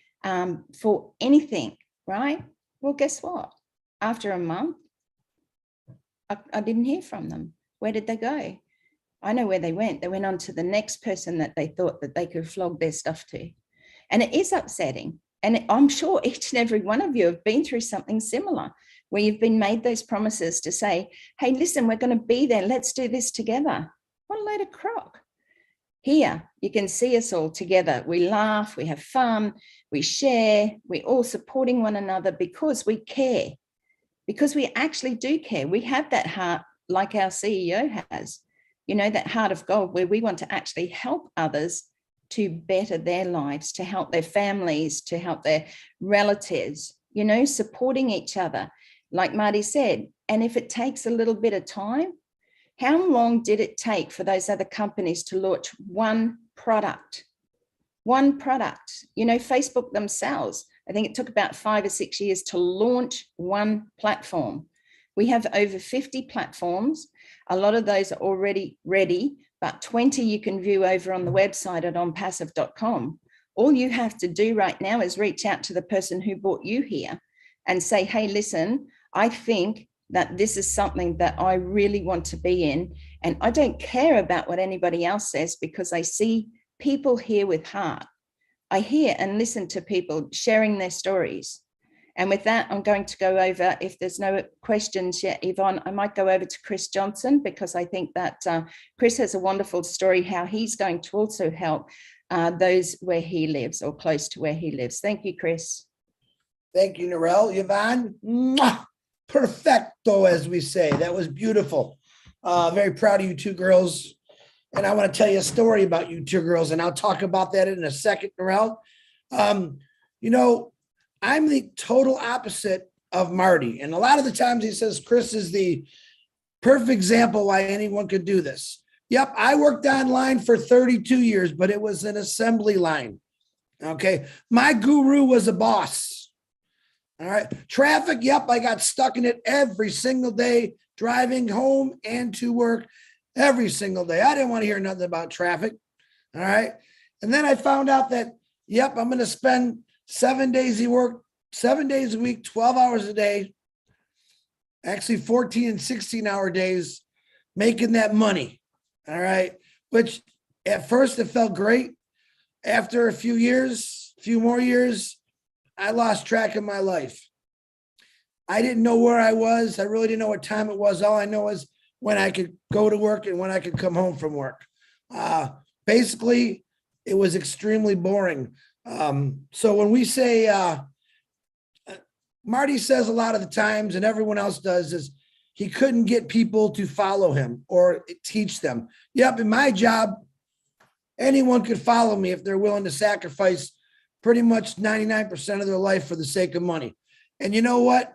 Speaker 2: for anything, right? Well, guess what? After a month, I didn't hear from them. Where did they go? I know where they went. They went on to the next person that they thought that they could flog their stuff to. And it is upsetting. And I'm sure each and every one of you have been through something similar where you've been made those promises to say, hey, listen, we're going to be there. Let's do this together. What a load of crock. Here, you can see us all together. We laugh, we have fun, we share, we're all supporting one another because we care, because we actually do care. We have that heart like our CEO has, you know, that heart of gold where we want to actually help others to better their lives, to help their families, to help their relatives, you know, supporting each other, like Marty said. And if it takes a little bit of time, how long did it take for those other companies to launch one product? One product, you know, Facebook themselves, I think it took about 5 or 6 years to launch one platform. We have over 50 platforms. A lot of those are already ready, but 20 you can view over on the website at onpassive.com. All you have to do right now is reach out to the person who brought you here and say, hey, listen, I think that this is something that I really want to be in. And I don't care about what anybody else says because I see people here with heart. I hear and listen to people sharing their stories. And with that, I'm going to go over, if there's no questions yet, Yvonne, I might go over to Chris Johnson because I think that Chris has a wonderful story how he's going to also help those where he lives or close to where he lives. Thank you, Chris.
Speaker 4: Thank you, Narelle. Yvonne, mwah, perfecto, as we say. That was beautiful. Very proud of you two girls. And I want to tell you a story about you two girls, and I'll talk about that in a second, Narelle. You know, I'm the total opposite of Marty. And a lot of the times he says Chris is the perfect example why anyone could do this. Yep, I worked online for 32 years, but it was an assembly line. Okay, my guru was a boss. All right, traffic, yep, I got stuck in it every single day, driving home and to work every single day. I didn't want to hear nothing about traffic. All right, and then I found out that, yep, I'm going to spend 7 days of work, 7 days a week, 12 hours a day, actually 14 and 16-hour days, making that money. All right, which at first it felt great. After a few more years, I lost track of my life. I didn't know where I was. I really didn't know what time it was. All I know is when I could go to work and when I could come home from work. Basically, it was extremely boring. So when we say, Marty says a lot of the times, and everyone else does, is he couldn't get people to follow him or teach them. Yep, in my job, anyone could follow me if they're willing to sacrifice pretty much 99% of their life for the sake of money. And you know what?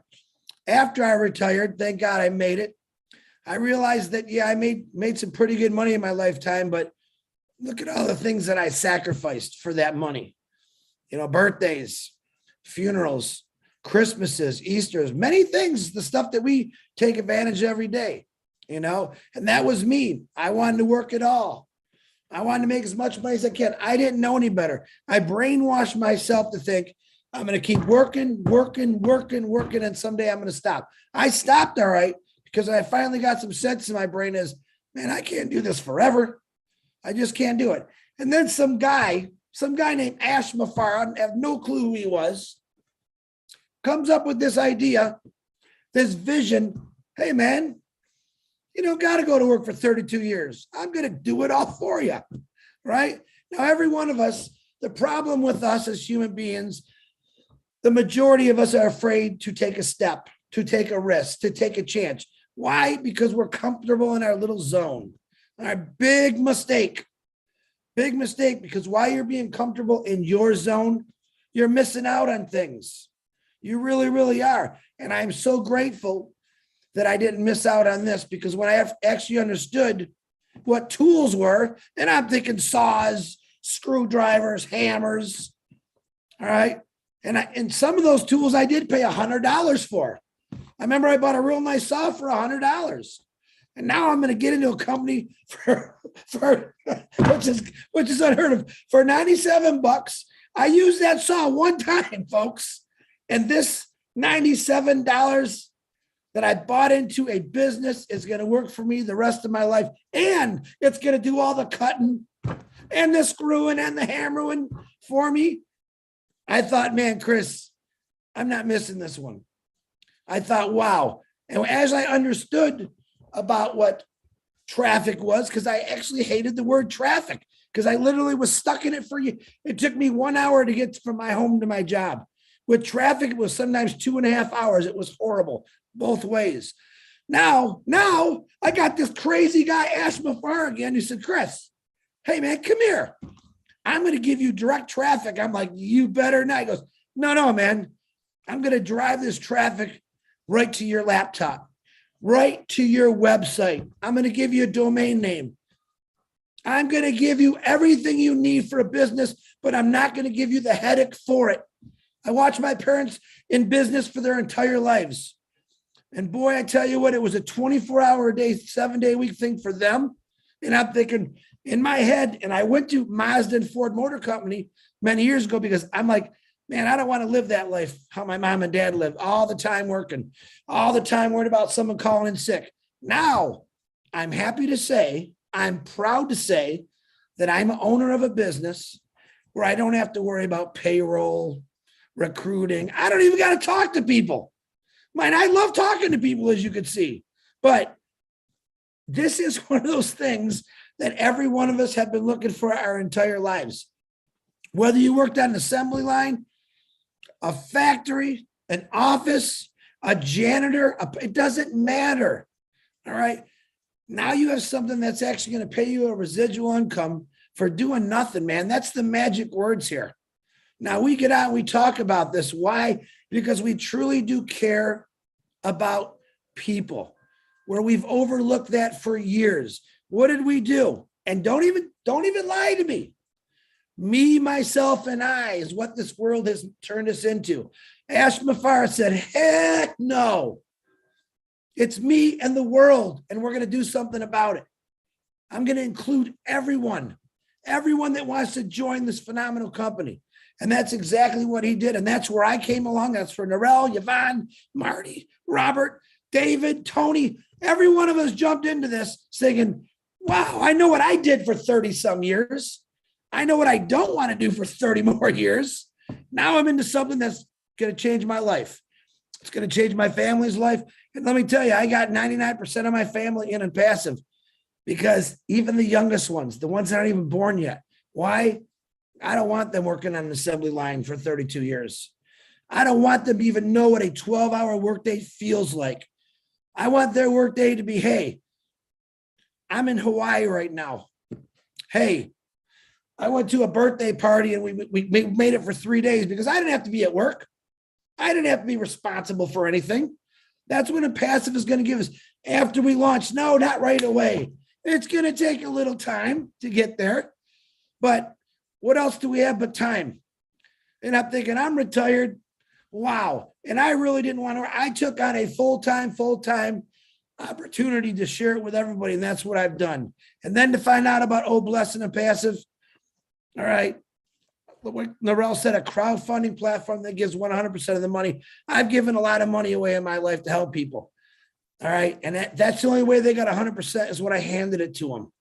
Speaker 4: After I retired, thank God I made it. I realized that, yeah, I made some pretty good money in my lifetime, but look at all the things that I sacrificed for that money. You know, birthdays, funerals, Christmases, Easters, many things, the stuff that we take advantage of every day, you know, and that was me. I wanted to work it all. I wanted to make as much money as I can. I didn't know any better. I brainwashed myself to think I'm going to keep working, and someday I'm going to stop. I stopped, all right, because I finally got some sense in my brain is, man, I can't do this forever. I just can't do it. And then some guy named Mufareh, I have no clue who he was. comes up with this idea, this vision. Hey, man, you don't got to go to work for 32 years. I'm going to do it all for you, right? Now, every one of us, the problem with us as human beings, the majority of us are afraid to take a step, to take a risk, to take a chance. Why? Because we're comfortable in our little zone. Our big mistake, because while you're being comfortable in your zone, you're missing out on things. You really, really are. And I'm so grateful that I didn't miss out on this, because when I actually understood what tools were, and I'm thinking saws, screwdrivers, hammers, all right? And some of those tools I did pay $100 for. I remember I bought a real nice saw for $100. And now I'm going to get into a company for which is unheard of, for $97. I used that saw one time, folks. And this $97 that I bought into a business is going to work for me the rest of my life. And it's going to do all the cutting and the screwing and the hammering for me. I thought, man, Chris, I'm not missing this one. I thought, wow. And as I understood about what traffic was, because I actually hated the word traffic, because I literally was stuck in it for you. It took me 1 hour to get from my home to my job. With traffic, it was sometimes 2.5 hours. It was horrible both ways. Now I got this crazy guy, Mufareh again, who said, Chris, hey, man, come here. I'm going to give you direct traffic. I'm like, you better not. He goes, no, man. I'm going to drive this traffic right to your laptop, right to your website. I'm going to give you a domain name. I'm going to give you everything you need for a business, but I'm not going to give you the headache for it. I watched my parents in business for their entire lives. And boy, I tell you what, it was a 24-hour-a-day, 7-day-a-week thing for them. And I'm thinking in my head, and I went to Mazda and Ford Motor Company many years ago, because I'm like, man, I don't want to live that life how my mom and dad lived, all the time working, all the time worried about someone calling in sick. Now, I'm happy to say, I'm proud to say that I'm an owner of a business where I don't have to worry about payroll, recruiting. I don't even got to talk to people. Man, I love talking to people, as you can see. But this is one of those things that every one of us have been looking for our entire lives. Whether you worked on an assembly line, a factory, an office, a janitor, it doesn't matter. All right. Now you have something that's actually going to pay you a residual income for doing nothing, man. That's the magic words here. Now we get out and we talk about this. Why? Because we truly do care about people, where we've overlooked that for years. What did we do? And don't even lie to me. Me, myself, and I is what this world has turned us into. Mufareh said, heck no. It's me and the world, and we're going to do something about it. I'm going to include everyone that wants to join this phenomenal company. And that's exactly what he did. And that's where I came along. That's for Narelle, Yvonne, Marty, Robert, David, Tony. Every one of us jumped into this thinking, wow, I know what I did for 30 some years. I know what I don't want to do for 30 more years. Now I'm into something that's going to change my life. It's going to change my family's life. And let me tell you, I got 99% of my family in Onpassive, because even the youngest ones, the ones that aren't even born yet. Why? I don't want them working on an assembly line for 32 years. I don't want them to even know what a 12-hour workday feels like. I want their workday to be, hey, I'm in Hawaii right now. Hey, I went to a birthday party and we made it for 3 days because I didn't have to be at work. I didn't have to be responsible for anything. That's what Onpassive is going to give us after we launch. No, not right away. It's going to take a little time to get there. But what else do we have but time? And I'm thinking, I'm retired. Wow. And I really didn't want to. I took on a full-time opportunity to share it with everybody. And that's what I've done. And then to find out about Bless and Onpassive. All right. Narelle said, a crowdfunding platform that gives 100% of the money. I've given a lot of money away in my life to help people. All right. And that's the only way they got 100% is when I handed it to them.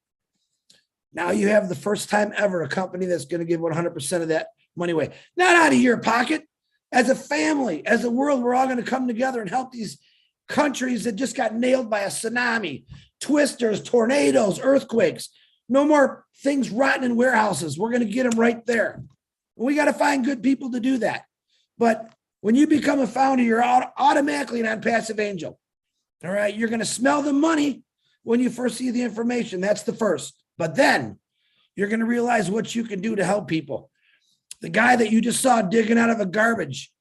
Speaker 4: Now you have the first time ever a company that's going to give 100% of that money away. Not out of your pocket. As a family, as a world, we're all going to come together and help these countries that just got nailed by a tsunami, twisters, tornadoes, earthquakes. No more things rotting in warehouses. We're going to get them right there. We got to find good people to do that. But when you become a founder, you're automatically an unpassive angel. All right. You're going to smell the money when you first see the information. That's the first. But then you're going to realize what you can do to help people. The guy that you just saw digging out of a garbage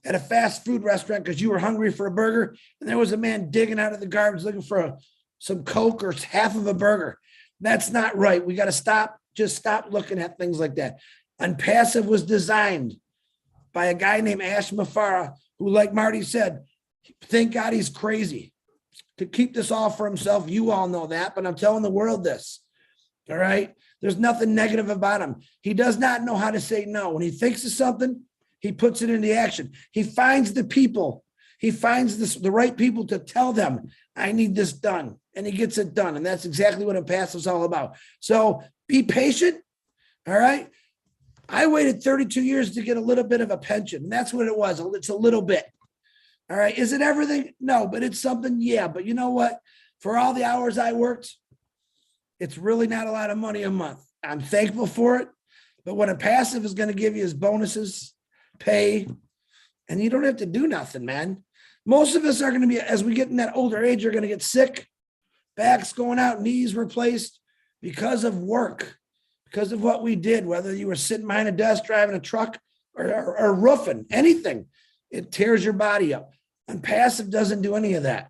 Speaker 4: at a fast food restaurant because you were hungry for a burger, and there was a man digging out of the garbage looking for some Coke or half of a burger. That's not right. We got to stop looking at things like that. Onpassive was designed by a guy named Mufareh, who, like Marty said, thank God he's crazy to keep this all for himself. You all know that, but I'm telling the world this. All right. There's nothing negative about him. He does not know how to say no. When he thinks of something, he puts it into action. He finds the people. He finds the right people to tell them, I need this done. And he gets it done. And that's exactly what Onpassive is all about. So be patient. All right. I waited 32 years to get a little bit of a pension. And that's what it was. It's a little bit. All right. Is it everything? No, but it's something. Yeah. But you know what? For all the hours I worked, it's really not a lot of money a month. I'm thankful for it. But what Onpassive is going to give you is bonuses, pay, and you don't have to do nothing, man. Most of us are going to be, as we get in that older age, you're going to get sick, backs going out, knees replaced because of work, because of what we did, whether you were sitting behind a desk, driving a truck, or roofing, anything. It tears your body up. Onpassive doesn't do any of that.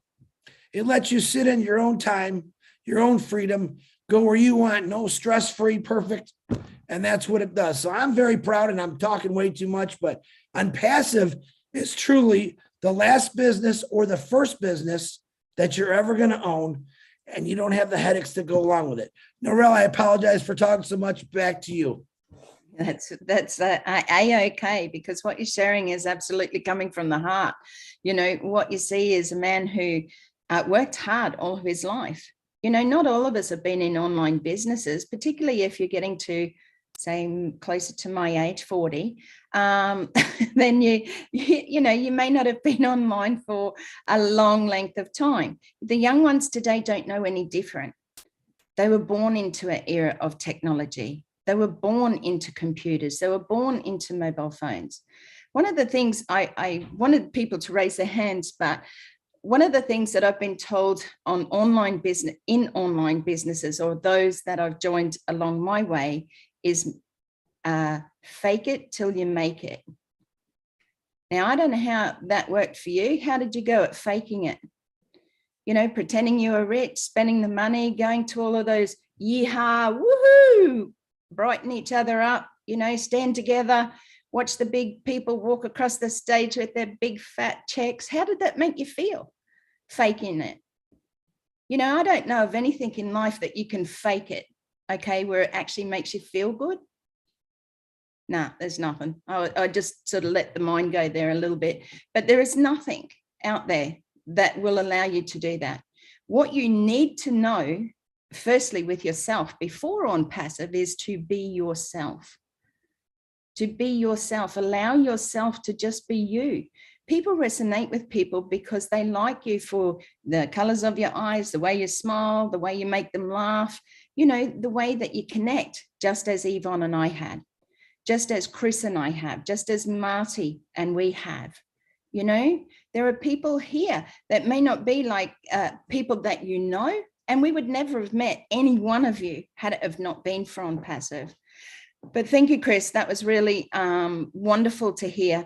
Speaker 4: It lets you sit in your own time, your own freedom, go where you want, no stress-free, perfect. And that's what it does. So I'm very proud, and I'm talking way too much, but Onpassive is truly the last business or the first business that you're ever going to own, and you don't have the headaches that go along with it. Narelle, I apologize for talking so much. Back to you.
Speaker 2: That's A-okay, because what you're sharing is absolutely coming from the heart. You know, what you see is a man who worked hard all of his life. You know, not all of us have been in online businesses, particularly if you're getting to, say, closer to my age, 40, then you know, you may not have been online for a long length of time. The young ones today don't know any different. They were born into an era of technology. They were born into computers. They were born into mobile phones. One of the things I wanted people to raise their hands, but one of the things that I've been told on online businesses, or those that I've joined along my way, is fake it till you make it. Now, I don't know how that worked for you. How did you go at faking it? You know, pretending you were rich, spending the money, going to all of those yeehaw, woohoo, brighten each other up, you know, stand together, watch the big people walk across the stage with their big fat checks. How did that make you feel, faking it? You know, I don't know of anything in life that you can fake it, okay, where it actually makes you feel good. Nah, there's nothing. I just sort of let the mind go there a little bit, but there is nothing out there that will allow you to do that. What you need to know, firstly, with yourself before Onpassive, is to be yourself. To be yourself, allow yourself to just be you. People resonate with people because they like you for the colors of your eyes, the way you smile, the way you make them laugh, you know, the way that you connect, just as Yvonne and I had, just as Chris and I have, just as Marty and we have. You know, there are people here that may not be like people that you know, and we would never have met any one of you had it have not been for Onpassive. But thank you, Chris. That was really wonderful to hear.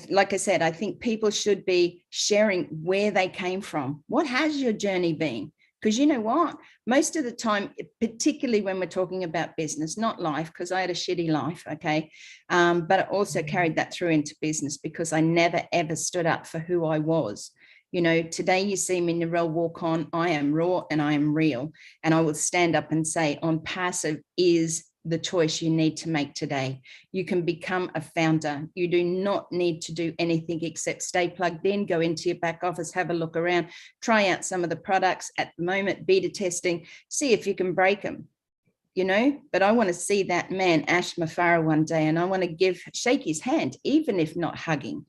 Speaker 2: Like I said, I think people should be sharing where they came from. What has your journey been? Because you know what? Most of the time, particularly when we're talking about business, not life, because I had a shitty life, okay? But I also carried that through into business because I never, ever stood up for who I was. You know, today you see me, Narelle, Warcon. I am raw and I am real. And I will stand up and say Onpassive is the choice you need to make today. You can become a founder. You do not need to do anything except stay plugged in, go into your back office, have a look around, try out some of the products at the moment, beta testing, see if you can break them, you know. But I want to see that man, Mufareh, one day, and I want to shake his hand, even if not hugging.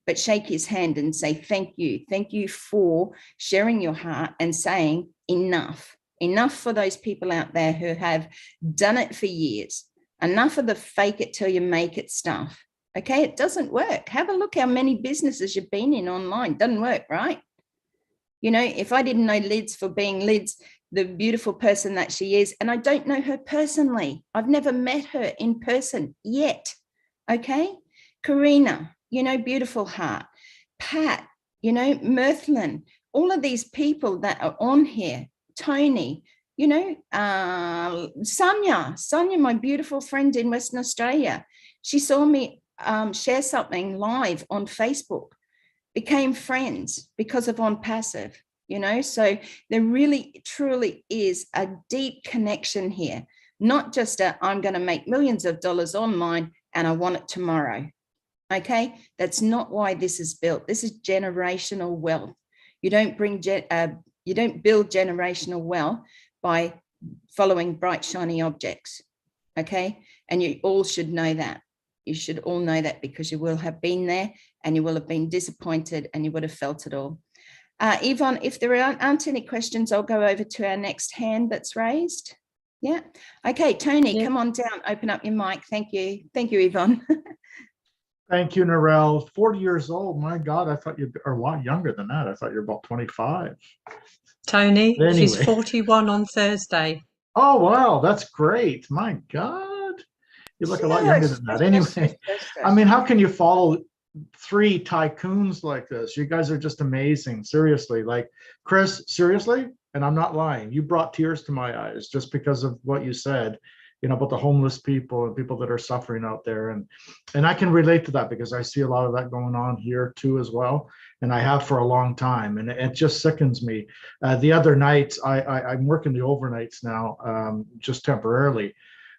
Speaker 2: but shake his hand and say, thank you. Thank you for sharing your heart and saying enough. Enough for those people out there who have done it for years. Enough of the fake it till you make it stuff. Okay, it doesn't work. Have a look how many businesses you've been in online. Doesn't work, right? You know, if I didn't know Lids for being Lids, the beautiful person that she is, and I don't know her personally. I've never met her in person yet. Okay, Karina, you know, beautiful heart. Pat, you know, Mirthlin, all of these people that are on here, Tony, you know, Sonia, my beautiful friend in Western Australia. She saw me share something live on Facebook, became friends because of Onpassive, you know. So there really, truly is a deep connection here, not just I'm going to make millions of dollars online and I want it tomorrow. Okay, that's not why this is built. This is generational wealth. You don't build generational wealth by following bright, shiny objects. Okay, and you all should know that. You should all know that because you will have been there and you will have been disappointed and you would have felt it all. Yvonne, if there aren't any questions, I'll go over to our next hand that's raised. Yeah. Okay, Tony, come on down, open up your mic. Thank you. Thank you, Yvonne.
Speaker 5: Thank you, Narelle. 40 years old. My God, I thought you were a lot younger than that. I thought you were about 25.
Speaker 1: Tony,
Speaker 5: Anyway.
Speaker 1: she's 41 on Thursday.
Speaker 5: Oh, wow. That's great. My God. You look a lot younger than that. Anyway, I mean, how can you follow 3 tycoons like this? You guys are just amazing. Seriously. Like, Chris, seriously? And I'm not lying. You brought tears to my eyes just because of what you said, you know, about the homeless people and people that are suffering out there. And I can relate to that because I see a lot of that going on here too as well. And I have for a long time. And it just sickens me. The other nights, I'm working the overnights now, just temporarily.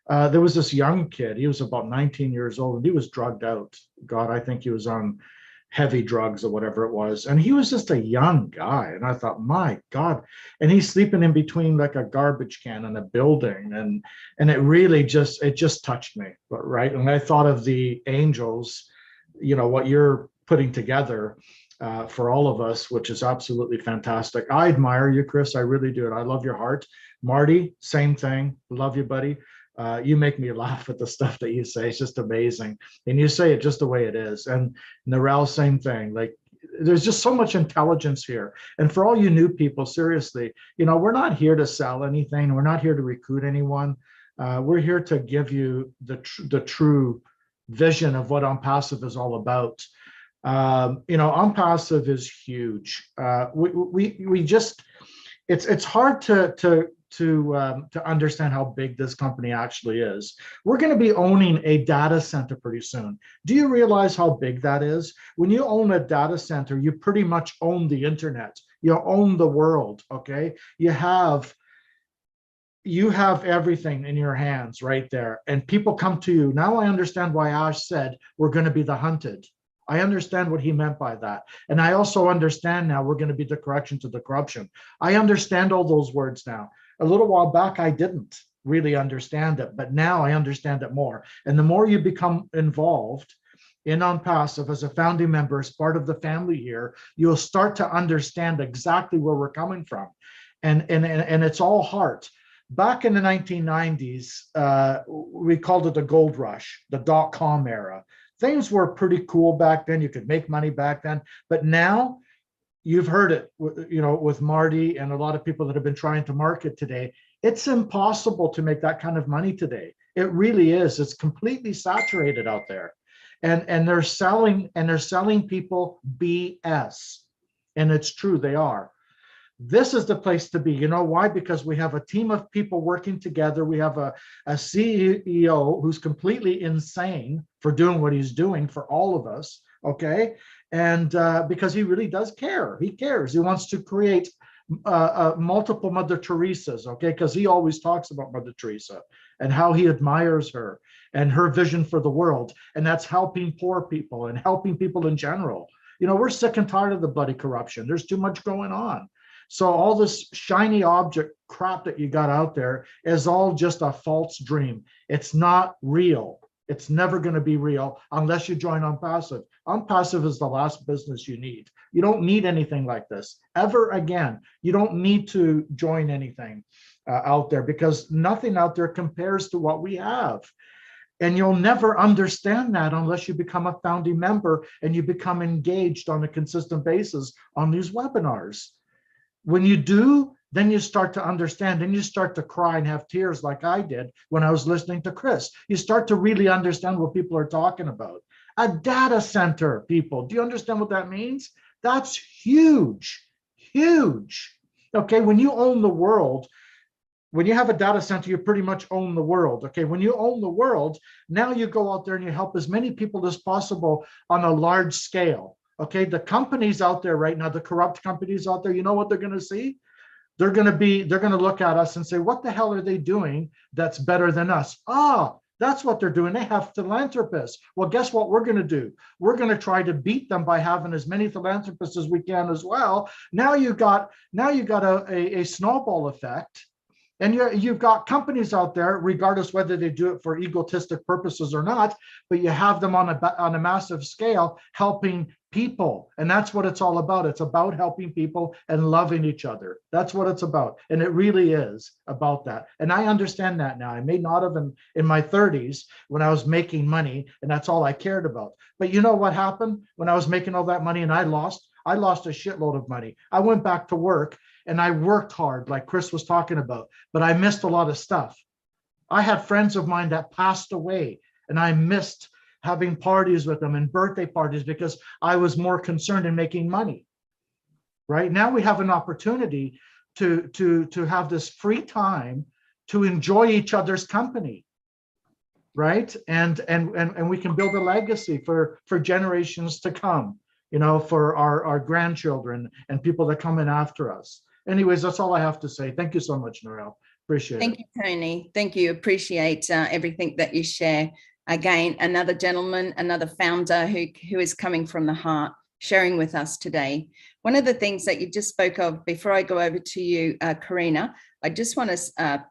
Speaker 5: There was this young kid. He was about 19 years old and he was drugged out. God, I think he was on heavy drugs or whatever it was. And he was just a young guy. And I thought, my God. And he's sleeping in between like a garbage can in a building. And it really just touched me, right? And I thought of the angels, you know, what you're putting together for all of us, which is absolutely fantastic. I admire you, Chris. I really do. And I love your heart. Marty, same thing. Love you, buddy. You make me laugh at the stuff that you say. It's just amazing. And you say it just the way it is. And Narelle, same thing. Like, there's just so much intelligence here. And for all you new people, seriously, you know, we're not here to sell anything. We're not here to recruit anyone. We're here to give you the true vision of what Onpassive is all about. You know, Onpassive is huge. We just, it's hard to understand how big this company actually is. We're going to be owning a data center pretty soon. Do you realize how big that is? When you own a data center, you pretty much own the internet. You own the world, okay? You have everything in your hands right there. And people come to you. Now I understand why Ash said we're going to be the hunted. I understand what he meant by that. And I also understand now we're going to be the correction to the corruption. I understand all those words now. A little while back, I didn't really understand it, but now I understand it more. And the more you become involved in Onpassive as a founding member, as part of the family here, you'll start to understand exactly where we're coming from. And it's all heart. Back in the 1990s, we called it the gold rush, the .com era. Things were pretty cool back then. You could make money back then, but now, you've heard it, you know, with Marty and a lot of people that have been trying to market today. It's impossible to make that kind of money today. It really is. It's completely saturated out there, and they're selling people BS, and it's true, they are. This is the place to be. You know why? Because we have a team of people working together. We have a CEO who's completely insane for doing what he's doing for all of us. Okay. And because he really does care. He cares. He wants to create multiple Mother Teresas, okay? Because he always talks about Mother Teresa and how he admires her and her vision for the world. And that's helping poor people and helping people in general. You know, we're sick and tired of the bloody corruption. There's too much going on. So all this shiny object crap that you got out there is all just a false dream. It's not real. It's never going to be real unless you join OnPassive. OnPassive is the last business you need. You don't need anything like this ever again. You don't need to join anything out there, because nothing out there compares to what we have. And you'll never understand that unless you become a founding member and you become engaged on a consistent basis on these webinars. When you do, then you start to understand, and you start to cry and have tears like I did when I was listening to Chris. You start to really understand what people are talking about. A data center, people, do you understand what that means? That's huge, huge. Okay, when you own the world, when you have a data center, you pretty much own the world. Okay, when you own the world, now you go out there and you help as many people as possible on a large scale. Okay, the companies out there right now, the corrupt companies out there, you know what they're going to see? They're going to look at us and say, what the hell are they doing that's better than us? Ah, that's what they're doing. They have philanthropists. Well, guess what we're going to do? We're going to try to beat them by having as many philanthropists as we can as well. Now you got a snowball effect. And you've got companies out there, regardless whether they do it for egotistic purposes or not, but you have them on a massive scale helping people. And that's what it's all about. It's about helping people and loving each other. That's what it's about. And it really is about that. And I understand that now. I may not have in my 30s when I was making money, and that's all I cared about. But you know what happened when I was making all that money and I lost a shitload of money. I went back to work and I worked hard, like Chris was talking about, but I missed a lot of stuff. I had friends of mine that passed away, and I missed having parties with them and birthday parties because I was more concerned in making money. Right now we have an opportunity to have this free time to enjoy each other's company, right? And we can build a legacy for generations to come, you know, for our grandchildren and people that come in after us. Anyways, that's all I have to say. Thank you so much, Narelle. Appreciate it.
Speaker 2: Thank you, Tony. Thank you. Appreciate everything that you share. Again, another gentleman, another founder who is coming from the heart, sharing with us today. One of the things that you just spoke of, before I go over to you, Karina, I just want to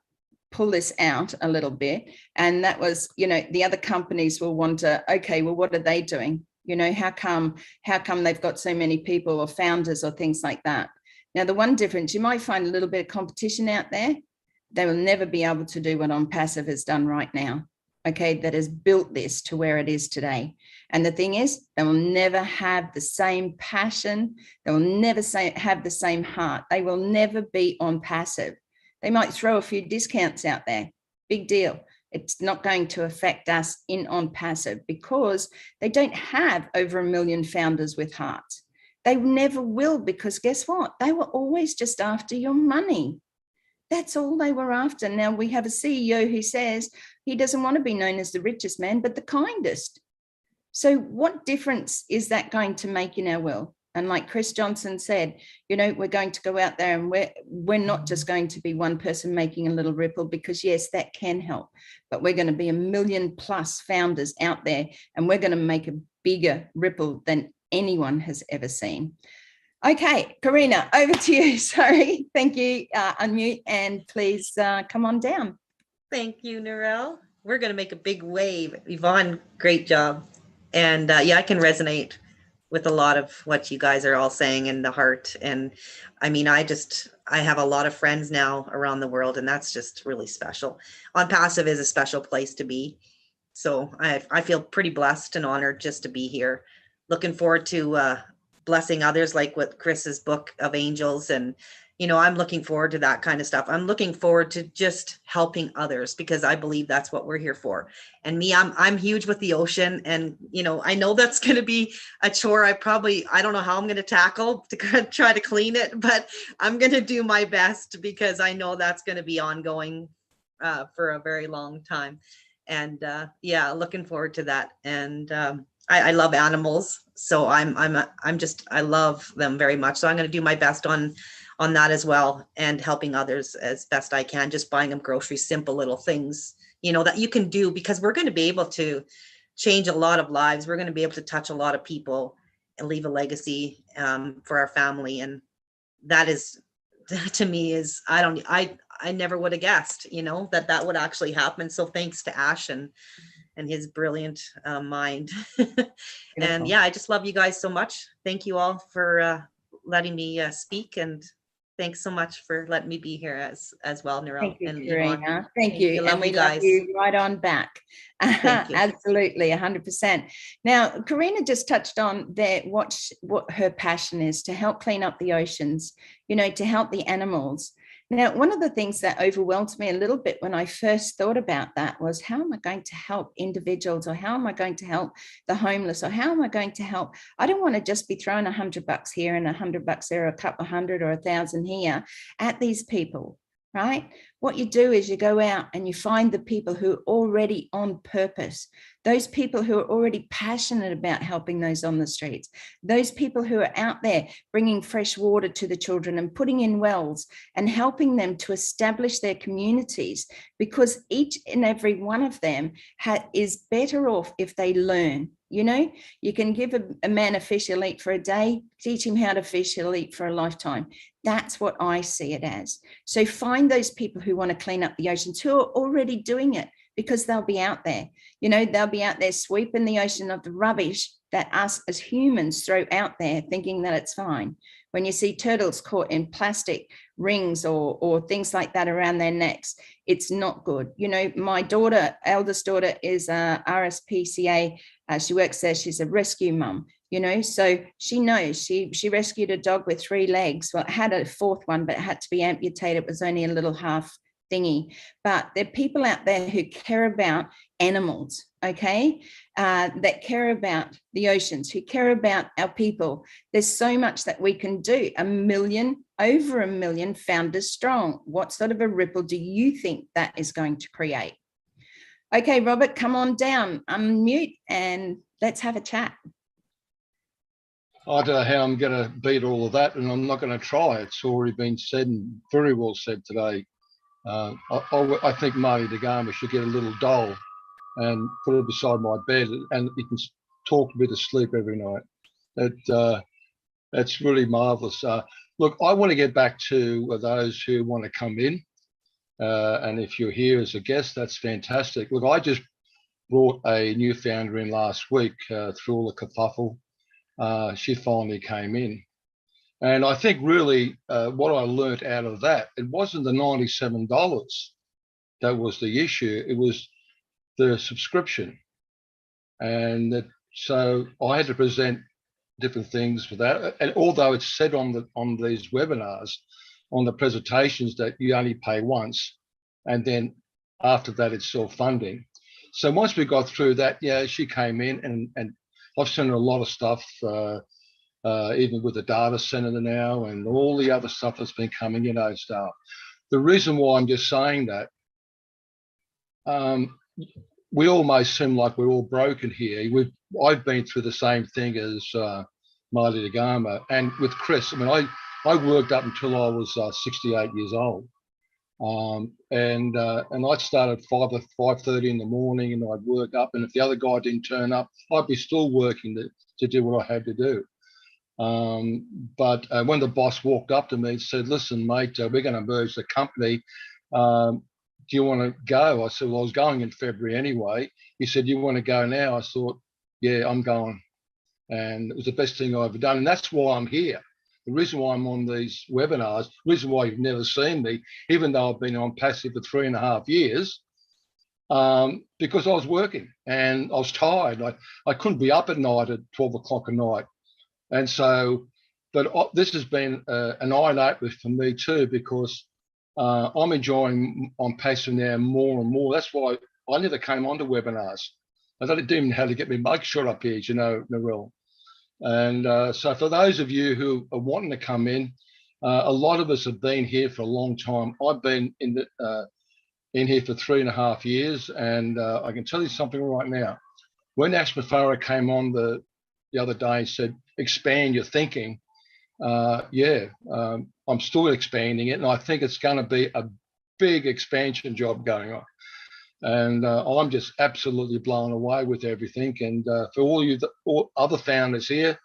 Speaker 2: pull this out a little bit. And that was, you know, the other companies will wonder, okay, well, what are they doing? You know, how come they've got so many people or founders or things like that? Now, the one difference, you might find a little bit of competition out there. They will never be able to do what Onpassive has done right now, okay, that has built this to where it is today. And the thing is, they will never have the same passion. They will never have the same heart. They will never be Onpassive. They might throw a few discounts out there. Big deal. It's not going to affect us in Onpassive because they don't have over 1 million founders with hearts. They never will, because guess what? They were always just after your money. That's all they were after. Now we have a CEO who says he doesn't want to be known as the richest man, but the kindest. So what difference is that going to make in our world? And like Chris Johnson said, you know, we're going to go out there and we're not just going to be one person making a little ripple, because yes, that can help, but we're going to be 1 million+ founders out there, and we're going to make a bigger ripple than anyone has ever seen. Okay, Karina, over to you. Sorry. Thank you. Unmute and please come on down.
Speaker 6: Thank you, Narelle. We're going to make a big wave. Yvonne, great job. And yeah, I can resonate with a lot of what you guys are all saying in the heart. And I mean, I have a lot of friends now around the world, and that's just really special. Onpassive is a special place to be. So I feel pretty blessed and honored just to be here. Looking forward to blessing others, like with Chris's book of angels. And, you know, I'm looking forward to that kind of stuff. I'm looking forward to just helping others, because I believe that's what we're here for. And me, I'm huge with the ocean. And, you know, I know that's going to be a chore. I don't know how I'm going to tackle to try to clean it, but I'm going to do my best, because I know that's going to be ongoing for a very long time. And yeah, looking forward to that. And I love animals, so I love them very much. So I'm going to do my best on that as well, and helping others as best I can, just buying them groceries, simple little things, you know, that you can do, because we're going to be able to change a lot of lives. We're going to be able to touch a lot of people and leave a legacy for our family. And that to me is, I never would have guessed, you know, that would actually happen. So thanks to Ash and and his brilliant mind. And yeah, I just love you guys so much. Thank you all for letting me speak, and thanks so much for letting me be here as well, Narelle.
Speaker 2: Thank you,
Speaker 6: and
Speaker 2: Karina.
Speaker 6: Yvonne.
Speaker 2: Thank you.
Speaker 6: Love
Speaker 2: And we
Speaker 6: you
Speaker 2: love
Speaker 6: guys.
Speaker 2: you right on back.
Speaker 6: Thank you.
Speaker 2: Absolutely, 100%. Now, Karina just touched on that what her passion is, to help clean up the oceans, you know, to help the animals. Now, one of the things that overwhelmed me a little bit when I first thought about that was, how am I going to help individuals, or how am I going to help the homeless, or how am I going to help? I don't want to just be throwing $100 here and $100 there, or a couple of hundred or 1,000 here at these people, right? What you do is you go out and you find the people who are already on purpose, those people who are already passionate about helping those on the streets, those people who are out there bringing fresh water to the children and putting in wells and helping them to establish their communities, because each and every one of them is better off if they learn. You know, you can give a man a fish he'll eat for a day, teach him how to fish he'll eat for a lifetime. That's what I see it as. So find those people who want to clean up the oceans, who are already doing it, because they'll be out there. You know, they'll be out there sweeping the ocean of the rubbish that us as humans throw out there, thinking that it's fine. When you see turtles caught in plastic rings or things like that around their necks, it's not good. You know, my daughter, eldest daughter, is a RSPCA. She works there. She's a rescue mum, you know, so she knows. She rescued a dog with 3 legs. Well, it had a 4th one, but it had to be amputated. It was only a little half thingy. But there are people out there who care about animals, okay, that care about the oceans, who care about our people. There's so much that we can do. Over a million founders strong. What sort of a ripple do you think that is going to create? Okay, Robert, come on down, unmute, and let's have a chat.
Speaker 7: I don't know how I'm going to beat all of that, and I'm not going to try. It's already been said, and very well said today. I think Marty DeGarma should get a little doll and put it beside my bed, and he can talk a bit of sleep every night. That's really marvelous. Look, I want to get back to those who want to come in. And if you're here as a guest, that's fantastic. Look, I just brought a new founder in last week through all the kerfuffle. She finally came in. And I think really what I learned out of that, it wasn't the $97 that was the issue. It was the subscription. And so I had to present different things for that. And although it's said on these webinars, on the presentations, that you only pay once, and then after that it's self-funding. So once we got through that, yeah, she came in, and I've sent her a lot of stuff, even with the data center now and all the other stuff that's been coming, you know, stuff. The reason why I'm just saying that, we almost seem like we're all broken here. I've been through the same thing as Marty DeGarma, and with Chris. I mean, I worked up until I was 68 years old, and I started 5:30 in the morning, and I'd work up. And if the other guy didn't turn up, I'd be still working to do what I had to do. But when the boss walked up to me and said, "Listen, mate, we're going to merge the company. Do you want to go?" I said, "Well, I was going in February anyway." He said, "You want to go now?" I thought, "Yeah, I'm going." And it was the best thing I've ever done. And that's why I'm here. The reason why I'm on these webinars, the reason why you've never seen me, even though I've been on Passive for 3.5 years, because I was working and I was tired. I couldn't be up at night at 12 o'clock at night. And so, but this has been an eye-opener for me too, because I'm enjoying Onpassive now more and more. That's why I never came onto webinars. I didn't even know how to get my mugshot up here, you know, Narelle. And so for those of you who are wanting to come in, a lot of us have been here for a long time. I've been in here for 3.5 years, and I can tell you something right now. When Ash Mufareh came on the other day and said, expand your thinking, I'm still expanding it, and I think it's going to be a big expansion job going on. And I'm just absolutely blown away with everything. And for all other founders here,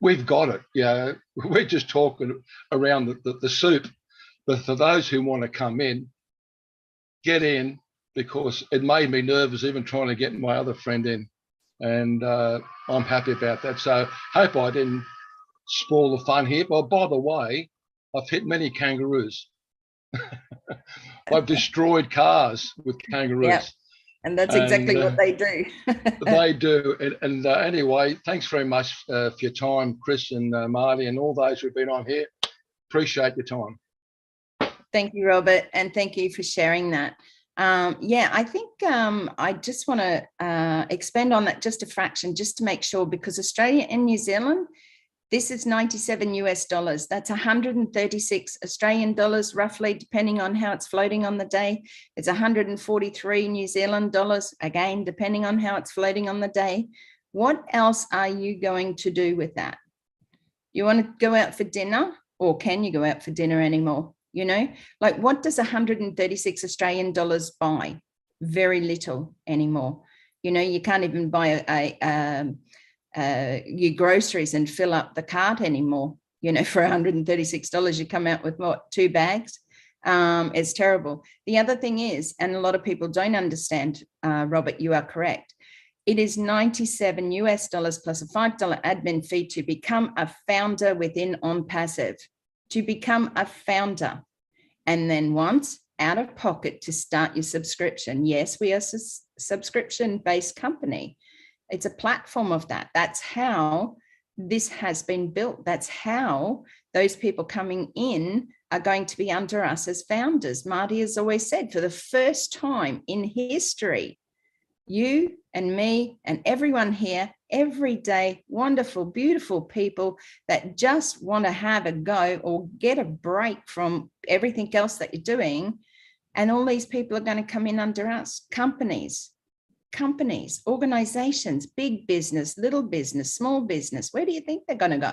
Speaker 7: we've got it. Yeah, we're just talking around the soup. But for those who want to come in, get in, because it made me nervous even trying to get my other friend in. And I'm happy about that. So hope I didn't spoil the fun here. Well, by the way, I've hit many kangaroos. I've destroyed cars with kangaroos.
Speaker 2: Yeah, and that's exactly what they do.
Speaker 7: They do. And anyway, thanks very much for your time, Chris and Marty, and all those who've been on here. Appreciate your time.
Speaker 2: Thank you, Robert, and thank you for sharing that. Yeah, I think I just want to expand on that just a fraction, just to make sure, because Australia and New Zealand, this is 97 US dollars. That's 136 Australian dollars, roughly, depending on how it's floating on the day. It's 143 New Zealand dollars, again, depending on how it's floating on the day. What else are you going to do with that? You want to go out for dinner, or can you go out for dinner anymore? You know, like, what does 136 Australian dollars buy? Very little anymore. You know, you can't even buy your groceries and fill up the cart anymore. You know, for $136, you come out with what, 2 bags? It's terrible. The other thing is, and a lot of people don't understand, Robert, you are correct. It is 97 US dollars plus a $5 admin fee to become a founder within OnPassive. To become a founder, and then once out of pocket to start your subscription. Yes, we are a subscription-based company. It's a platform of that. That's how this has been built. That's how those people coming in are going to be under us as founders. Marty has always said, for the first time in history, you and me and everyone here, everyday, wonderful, beautiful people that just want to have a go or get a break from everything else that you're doing. And all these people are going to come in under us. Companies, organizations, big business, little business, small business. Where do you think they're going to go?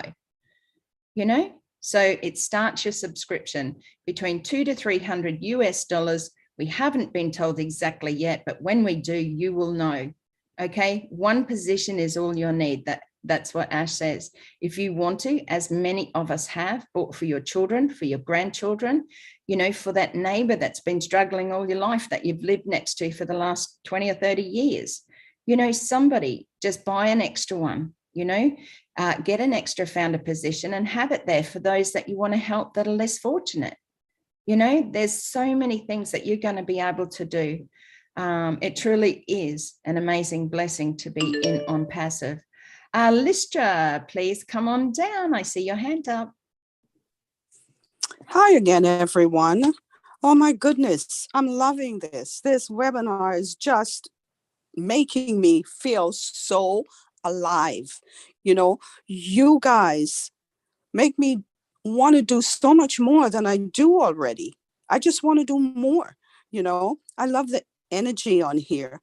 Speaker 2: You know, so it starts your subscription between $200 to $300 US dollars. We haven't been told exactly yet, but when we do, you will know. Okay, one position is all you'll need. That's what Ash says. If you want to, as many of us have, bought for your children, for your grandchildren, you know, for that neighbor that's been struggling all your life that you've lived next to for the last 20 or 30 years, you know, somebody, just buy an extra one, you know, get an extra founder position and have it there for those that you want to help that are less fortunate. You know, there's so many things that you're going to be able to do. It truly is an amazing blessing to be in OnPassive. Lystra, please come on down. I see your hand up.
Speaker 8: Hi again, everyone. Oh my goodness, I'm loving this. This webinar is just making me feel so alive. You know, you guys make me want to do so much more than I do already. I just want to do more. You know, I love the energy on here.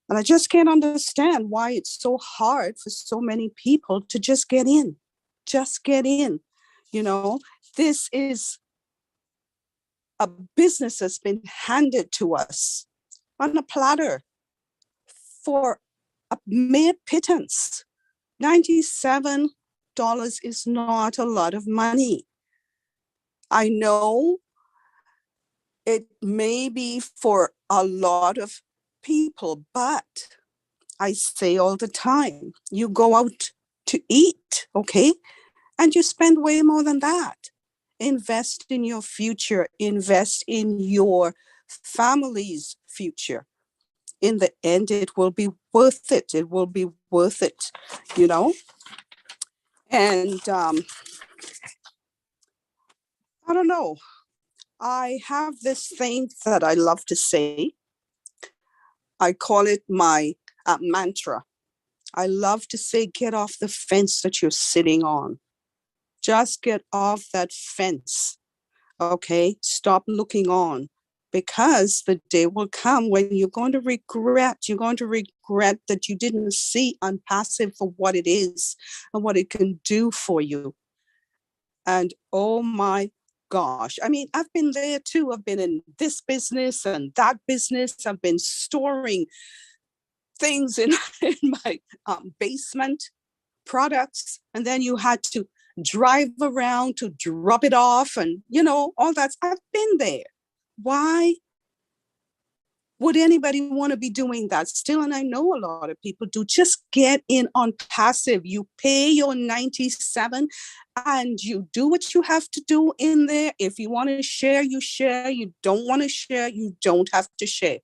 Speaker 8: And I just can't understand why it's so hard for so many people to just get in. Just get in. You know, this is a business that's been handed to us on a platter for a mere pittance. $97 is not a lot of money. I know it may be for a lot of people, but I say all the time, you go out to eat, okay? And you spend way more than that. Invest in your future, invest in your family's future. In the end, it will be worth it. It will be worth it, you know? And I don't know. I have this thing that I love to say. I call it my mantra. I love to say, get off the fence that you're sitting on. Just get off that fence, okay? Stop looking on, because the day will come when you're going to regret that you didn't see OnPassive for what it is and what it can do for you. And oh my gosh, I mean, I've been there too. I've been in this business and that business. I've been storing things in my basement, products, and then you had to drive around to drop it off, and you know, all that. I've been there. Why Would anybody want to be doing that still? And I know a lot of people do. Just get in on passive. You pay your 97 and you do what you have to do in there. If you want to share, you share. You don't want to share, you don't have to share.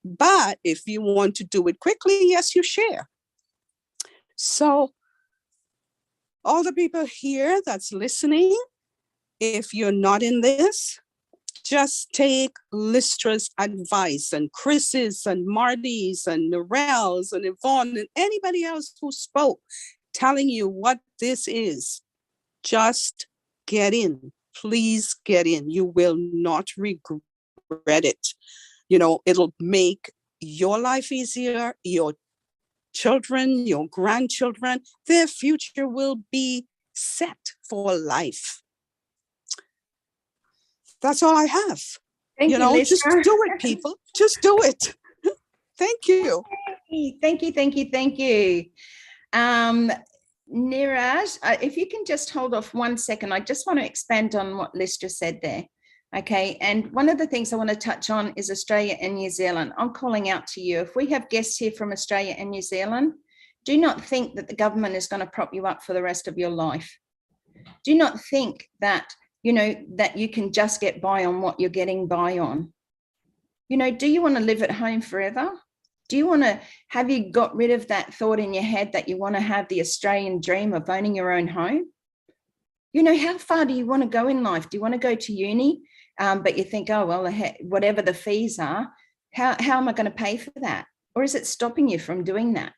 Speaker 8: But if you want to do it quickly, yes, you share. So all the people here that's listening, if you're not in this, just take Listra's advice and Chris's and Marty's and Narelle's and Yvonne and anybody else who spoke telling you what this is. Just get in. Please get in. You will not regret it. You know, it'll make your life easier, your children, your grandchildren, their future will be set for life. That's all I have.
Speaker 2: Thank you, Listra.
Speaker 8: Just do it, people. Just do it. Thank you.
Speaker 2: Thank you, thank you, thank you. Niraj, if you can just hold off 1 second, I just want to expand on what Listra said there. Okay, and one of the things I want to touch on is Australia and New Zealand. I'm calling out to you. If we have guests here from Australia and New Zealand, do not think that the government is going to prop you up for the rest of your life. Do not think that, that you can just get by on what you're getting by on. Do you want to live at home forever? Do you want to, have you got rid of that thought in your head that you want to have the Australian dream of owning your own home? How far do you want to go in life? Do you want to go to uni? But you think, oh, well, whatever the fees are, how am I going to pay for that? Or is it stopping you from doing that?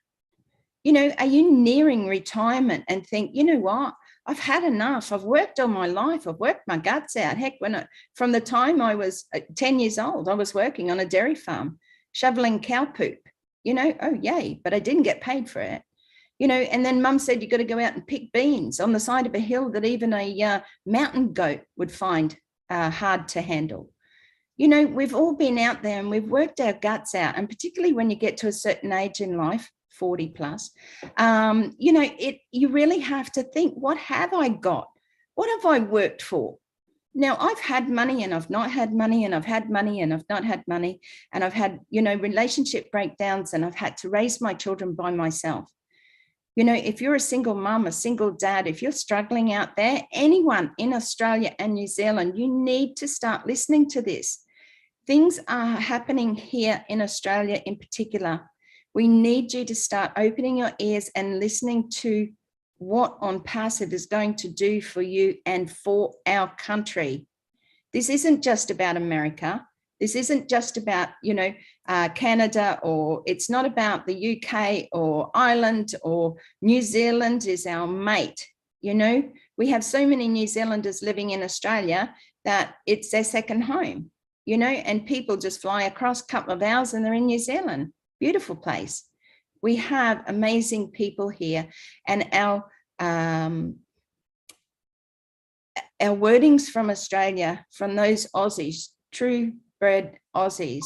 Speaker 2: Are you nearing retirement and think, you know what? I've had enough. I've worked all my life. I've worked my guts out. Heck, from the time I was 10 years old, I was working on a dairy farm, shoveling cow poop, oh, yay, but I didn't get paid for it. And then mum said, you've got to go out and pick beans on the side of a hill that even a mountain goat would find hard to handle. We've all been out there and we've worked our guts out. And particularly when you get to a certain age in life, 40 plus, you really have to think, what have I got? What have I worked for? Now, I've had money and I've not had money, and I've had money and I've not had money, and I've had, relationship breakdowns, and I've had to raise my children by myself. If you're a single mum, a single dad, if you're struggling out there, anyone in Australia and New Zealand, you need to start listening to this. Things are happening here in Australia in particular. We need you to start opening your ears and listening to what Onpassive is going to do for you and for our country. This isn't just about America. This isn't just about, Canada, or it's not about the UK or Ireland or New Zealand is our mate. We have so many New Zealanders living in Australia that it's their second home, and people just fly across a couple of hours and they're in New Zealand. Beautiful place. We have amazing people here, and our wordings from Australia, from those Aussies, true bred Aussies,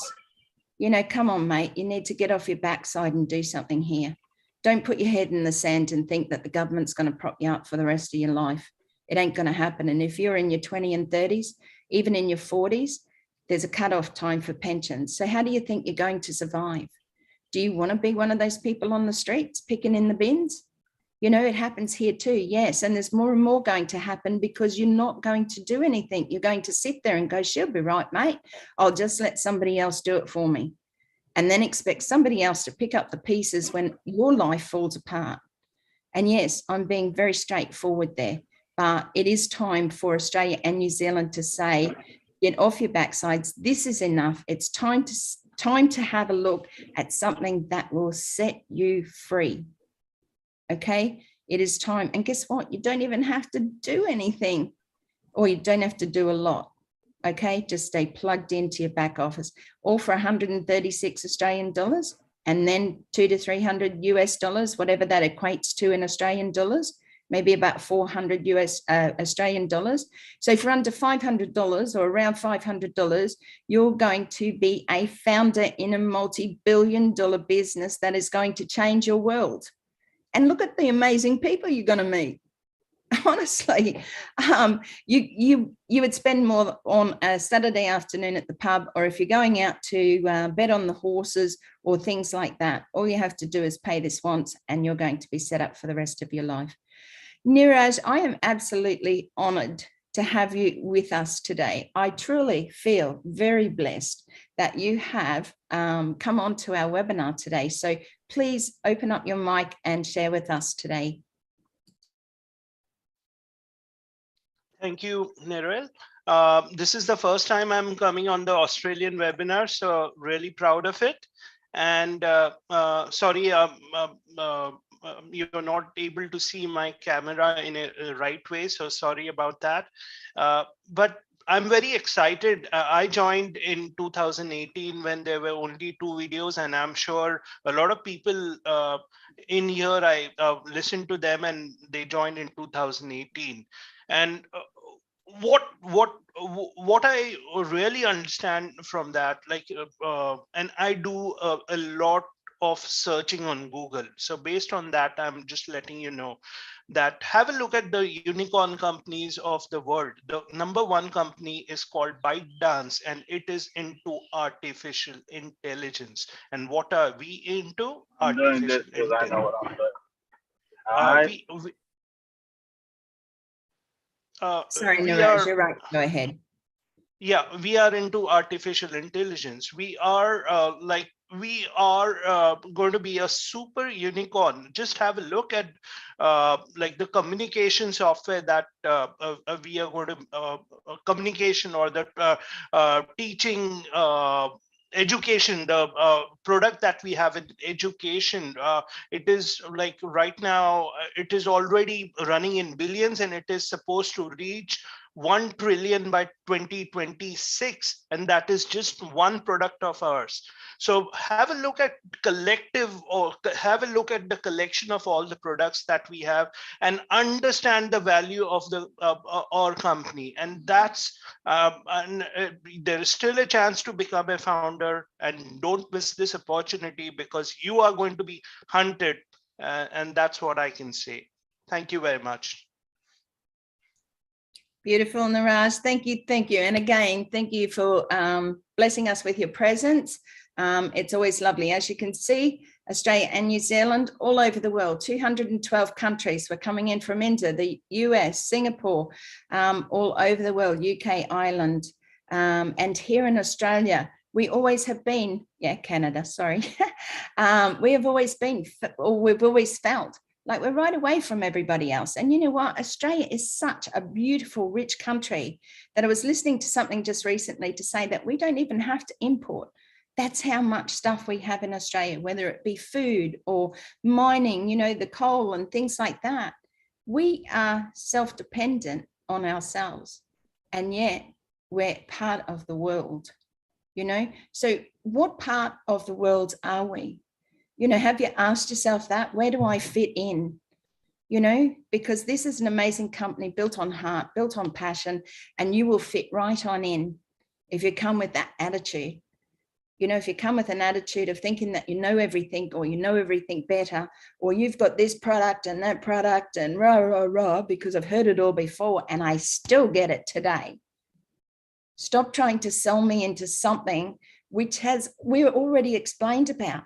Speaker 2: come on, mate, you need to get off your backside and do something here. Don't put your head in the sand and think that the government's going to prop you up for the rest of your life. It ain't going to happen. And if you're in your 20s and 30s, even in your 40s, there's a cutoff time for pensions. So how do you think you're going to survive? Do you want to be one of those people on the streets picking in the bins? It happens here too, yes. And there's more and more going to happen because you're not going to do anything. You're going to sit there and go, she'll be right, mate. I'll just let somebody else do it for me. And then expect somebody else to pick up the pieces when your life falls apart. And yes, I'm being very straightforward there, but it is time for Australia and New Zealand to say, get off your backsides. This is enough. It's time to have a look at something that will set you free. Okay, it is time. And guess what? You don't even have to do anything, or you don't have to do a lot. Okay, just stay plugged into your back office, all for 136 Australian dollars, and then 200 to 300 US dollars, whatever that equates to in Australian dollars, maybe about 400 Australian dollars. So for under $500 or around $500, you're going to be a founder in a multi-billion-dollar business that is going to change your world. And look at the amazing people you're going to meet. honestly, you would spend more on a Saturday afternoon at the pub, or if you're going out to bet on the horses or things like that, all you have to do is pay this once and you're going to be set up for the rest of your life. Niraj, I am absolutely honored to have you with us today. I truly feel very blessed that you have come on to our webinar today. So please open up your mic and share with us today.
Speaker 9: Thank you, Narelle. This is the first time I'm coming on the Australian webinar, so really proud of it. And sorry, you're not able to see my camera in a right way, so sorry about that. But I'm very excited. I joined in 2018 when there were only 2 videos, and I'm sure a lot of people in here, I listened to them and they joined in 2018. And what I really understand from that, like, and I do a lot of searching on Google. So based on that, I'm just letting you know that have a look at the unicorn companies of the world. The #1 company is called ByteDance, and it is into artificial intelligence. And what are we into?
Speaker 10: I'm doing this
Speaker 9: Artificial
Speaker 10: because I know what I'm doing. All
Speaker 9: intelligence.
Speaker 10: right.
Speaker 2: Sorry,
Speaker 9: We
Speaker 2: Niraj,
Speaker 9: are,
Speaker 2: you're right. Go ahead.
Speaker 9: yeah, we are into artificial intelligence. We are going to be a super unicorn. Just have a look at like the communication software that we are going to communication, or the teaching education, the product that we have in education. It is like right now, it is already running in billions, and it is supposed to reach 1 trillion by 2026, and that is just one product of ours. So have a look at have a look at the collection of all the products that we have, and understand the value of the our company. And that's there is still a chance to become a founder, and don't miss this opportunity, because you are going to be hunted, and that's what I can say. Thank you very much.
Speaker 2: Beautiful, Niraj. Thank you. Thank you. And again, thank you for blessing us with your presence. It's always lovely. As you can see, Australia and New Zealand, all over the world, 212 countries were coming in from India, the US, Singapore, all over the world, UK, Ireland, and here in Australia, we always have been, Canada, sorry. We have always been, or we've always felt like we're right away from everybody else. And you know what? Australia is such a beautiful, rich country that I was listening to something just recently to say that we don't even have to import. That's how much stuff we have in Australia, whether it be food or mining, you know, the coal and things like that. We are self-dependent on ourselves, and yet we're part of the world, you know? So what part of the world are we? You know, have you asked yourself that? Where do I fit in? You know, because this is an amazing company built on heart, built on passion, and you will fit right on in if you come with that attitude. You know, if you come with an attitude of thinking that you know everything, or you know everything better, or you've got this product and that product and rah, rah, rah, because I've heard it all before and I still get it today. Stop trying to sell me into something which we're already explained about.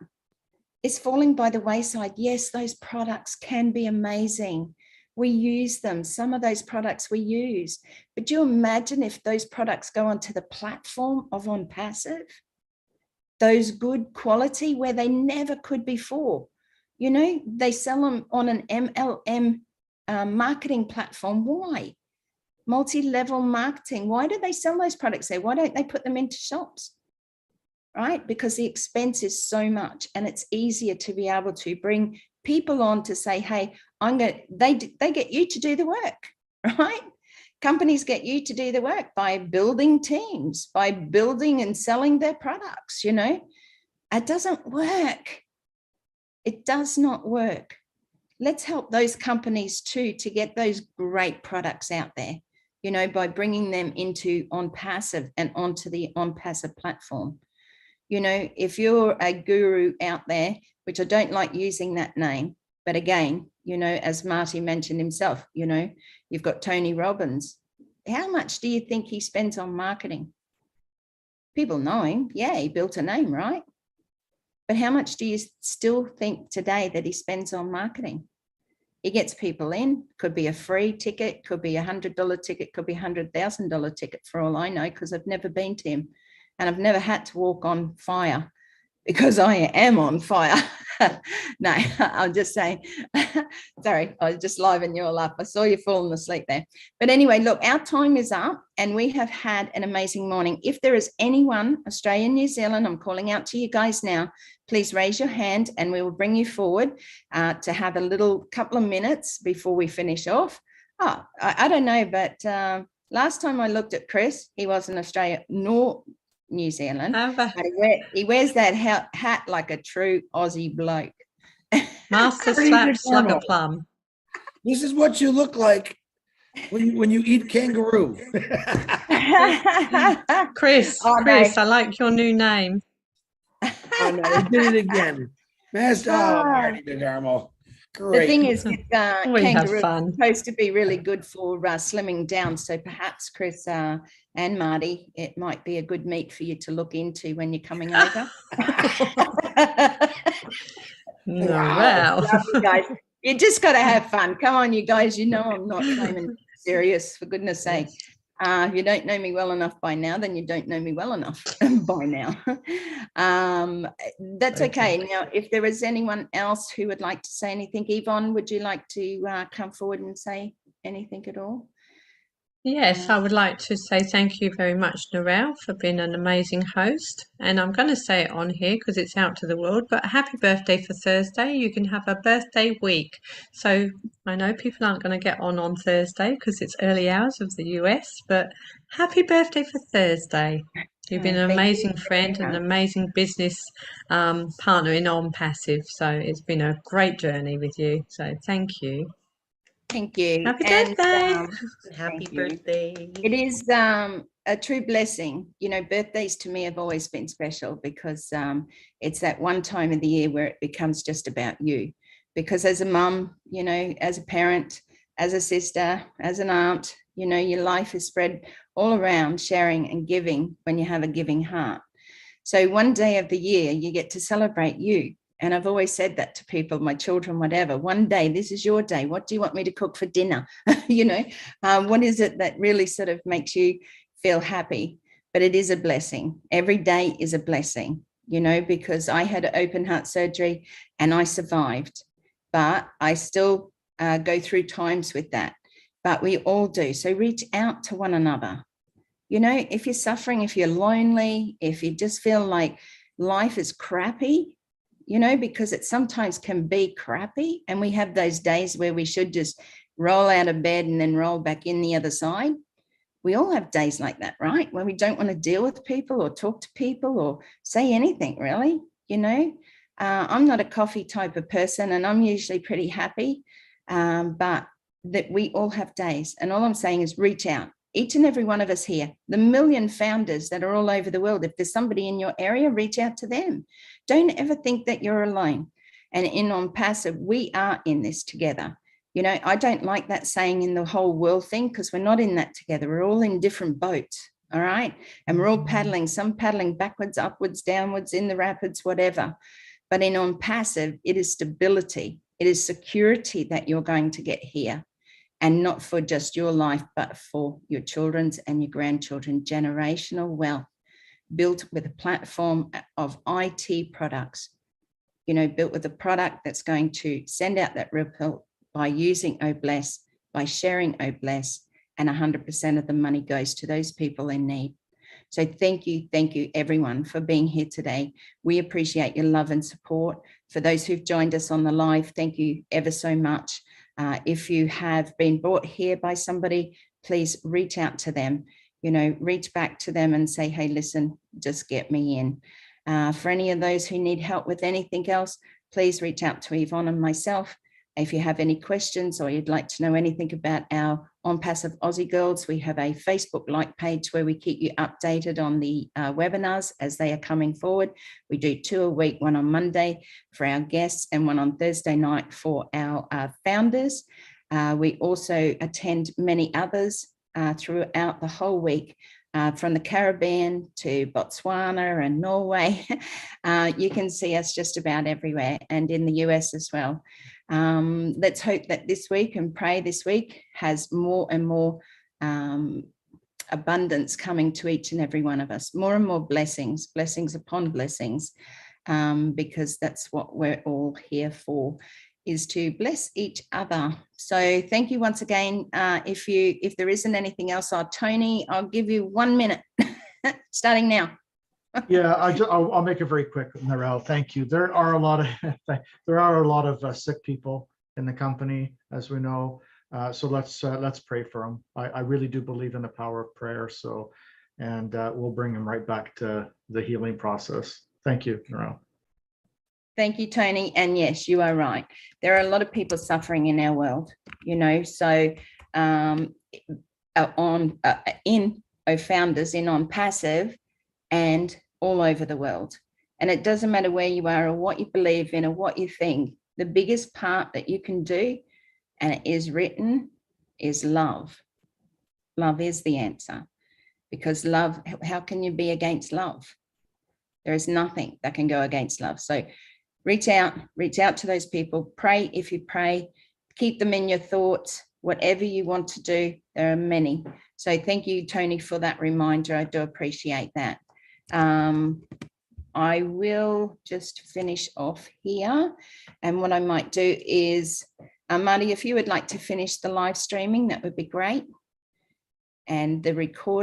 Speaker 2: It's falling by the wayside. Yes, those products can be amazing. We use them. Some of those products we use. But do you imagine if those products go onto the platform of Onpassive? Those good quality where they never could before. You know, they sell them on an MLM marketing platform. Why? Multi-level marketing. Why do they sell those products there? Why don't they put them into shops? Right? Because the expense is so much, and it's easier to be able to bring people on to say, hey, they get you to do the work, right? Companies get you to do the work by building teams, by building and selling their products, you know. It doesn't work. It does not work. Let's help those companies too to get those great products out there, you know, by bringing them into Onpassive and onto the Onpassive platform. You know, if you're a guru out there, which I don't like using that name, But again, you know, as Marty mentioned himself, you know, you've got Tony Robbins. How much do you think he spends on marketing? People know him. Yeah, he built a name, right? But how much do you still think today that he spends on marketing? He gets people in, could be a free ticket, could be $100 ticket, could be $100,000 ticket for all I know, because I've never been to him and I've never had to walk on fire because I am on fire. No, I'm just saying, sorry, I was just livening you all up. I saw you falling asleep there. But anyway, look, our time is up and we have had an amazing morning. If there is anyone, Australia, New Zealand, I'm calling out to you guys now, please raise your hand and we will bring you forward to have a little couple of minutes before we finish off. Oh, I don't know, but last time I looked at Chris, he wasn't Australia nor New Zealand. But he wears that hat like a true Aussie bloke.
Speaker 1: Master slap slugger plum.
Speaker 4: This is what you look like when you eat kangaroo.
Speaker 1: Chris,
Speaker 2: Oh,
Speaker 1: Chris,
Speaker 2: no.
Speaker 1: I like your new name.
Speaker 4: Oh no, he did it again. Master, Marty DeGarmo. Great.
Speaker 2: The thing is,
Speaker 1: We have
Speaker 2: kangaroo
Speaker 1: fun.
Speaker 2: is supposed to be really good for slimming down. So perhaps Chris and Marty, it might be a good meat for you to look into when you're coming over.
Speaker 1: Wow.
Speaker 2: Love you guys. You just got to have fun. Come on, you guys. You know I'm not claiming serious, for goodness sake. If you don't know me well enough by now, then you don't know me well enough by now. That's okay. Now, if there is anyone else who would like to say anything, Yvonne, would you like to come forward and say anything at all?
Speaker 1: Yes, I would like to say thank you very much, Narelle, for being an amazing host. And I'm going to say it on here because it's out to the world, but happy birthday for Thursday. You can have a birthday week. So I know people aren't going to get on Thursday because it's early hours of the US, but happy birthday for Thursday. You've been an amazing friend and an amazing business partner in Onpassive. So it's been a great journey with you. So thank you.
Speaker 2: Thank you.
Speaker 1: Happy birthday.
Speaker 6: Happy birthday.
Speaker 2: It is a true blessing. You know, birthdays to me have always been special because it's that one time of the year where it becomes just about you. Because as a mum, you know, as a parent, as a sister, as an aunt, you know, your life is spread all around sharing and giving when you have a giving heart. So one day of the year, you get to celebrate you. And I've always said that to people, my children, whatever, one day, this is your day. What do you want me to cook for dinner? You know, what is it that really sort of makes you feel happy? But it is a blessing. Every day is a blessing, you know, because I had open heart surgery and I survived, but I still go through times with that. But we all do. So reach out to one another. You know, if you're suffering, if you're lonely, if you just feel like life is crappy, you know, because it sometimes can be crappy. And we have those days where we should just roll out of bed and then roll back in the other side. We all have days like that, right? When we don't want to deal with people or talk to people or say anything, really, you know. I'm not a coffee type of person and I'm usually pretty happy, but that we all have days. And all I'm saying is reach out. Each and every one of us here, the million founders that are all over the world, if there's somebody in your area, reach out to them. Don't ever think that you're alone. And in Onpassive, we are in this together. You know, I don't like that saying in the whole world thing because we're not in that together. We're all in different boats, all right? And we're all paddling, some paddling backwards, upwards, downwards, in the rapids, whatever. But in Onpassive, it is stability. It is security that you're going to get here. And not for just your life, but for your children's and your grandchildren, generational wealth built with a platform of IT products, you know, built with a product that's going to send out that ripple by using OBless, by sharing OBless, and 100% of the money goes to those people in need. So thank you everyone for being here today. We appreciate your love and support. For those who've joined us on the live, thank you ever so much. If you have been brought here by somebody, please reach out to them, you know, reach back to them and say, hey, listen, just get me in. For any of those who need help with anything else, please reach out to Yvonne and myself. If you have any questions or you'd like to know anything about our OnPassive Aussie Girls, we have a Facebook like page where we keep you updated on the webinars as they are coming forward. We do 2 a week, one on Monday for our guests and one on Thursday night for our founders. We also attend many others throughout the whole week. From the Caribbean to Botswana and Norway. You can see us just about everywhere, and in the US as well. Let's hope that this week and pray this week has more and more abundance coming to each and every one of us, more and more blessings, blessings upon blessings, because that's what we're all here for, is to bless each other. So thank you once again. If there isn't anything else, Tony, I'll give you 1 minute, starting now.
Speaker 5: Yeah, I'll make it very quick, Narelle. Thank you. There are a lot of sick people in the company, as we know. So let's pray for them. I really do believe in the power of prayer. So, and we'll bring them right back to the healing process. Thank you, Narelle.
Speaker 2: Thank you, Tony. And yes, you are right. There are a lot of people suffering in our world, you know, so in founders in OnPassive and all over the world. And it doesn't matter where you are or what you believe in or what you think. The biggest part that you can do, and it is written, is love. Love is the answer, because love, how can you be against love? There is nothing that can go against love. So reach out to those people. Pray if you pray, keep them in your thoughts, whatever you want to do. There are many. So thank you, Tony, for that reminder. I do appreciate that. I will just finish off here. And what I might do is, Marty, if you would like to finish the live streaming, that would be great. And the recording.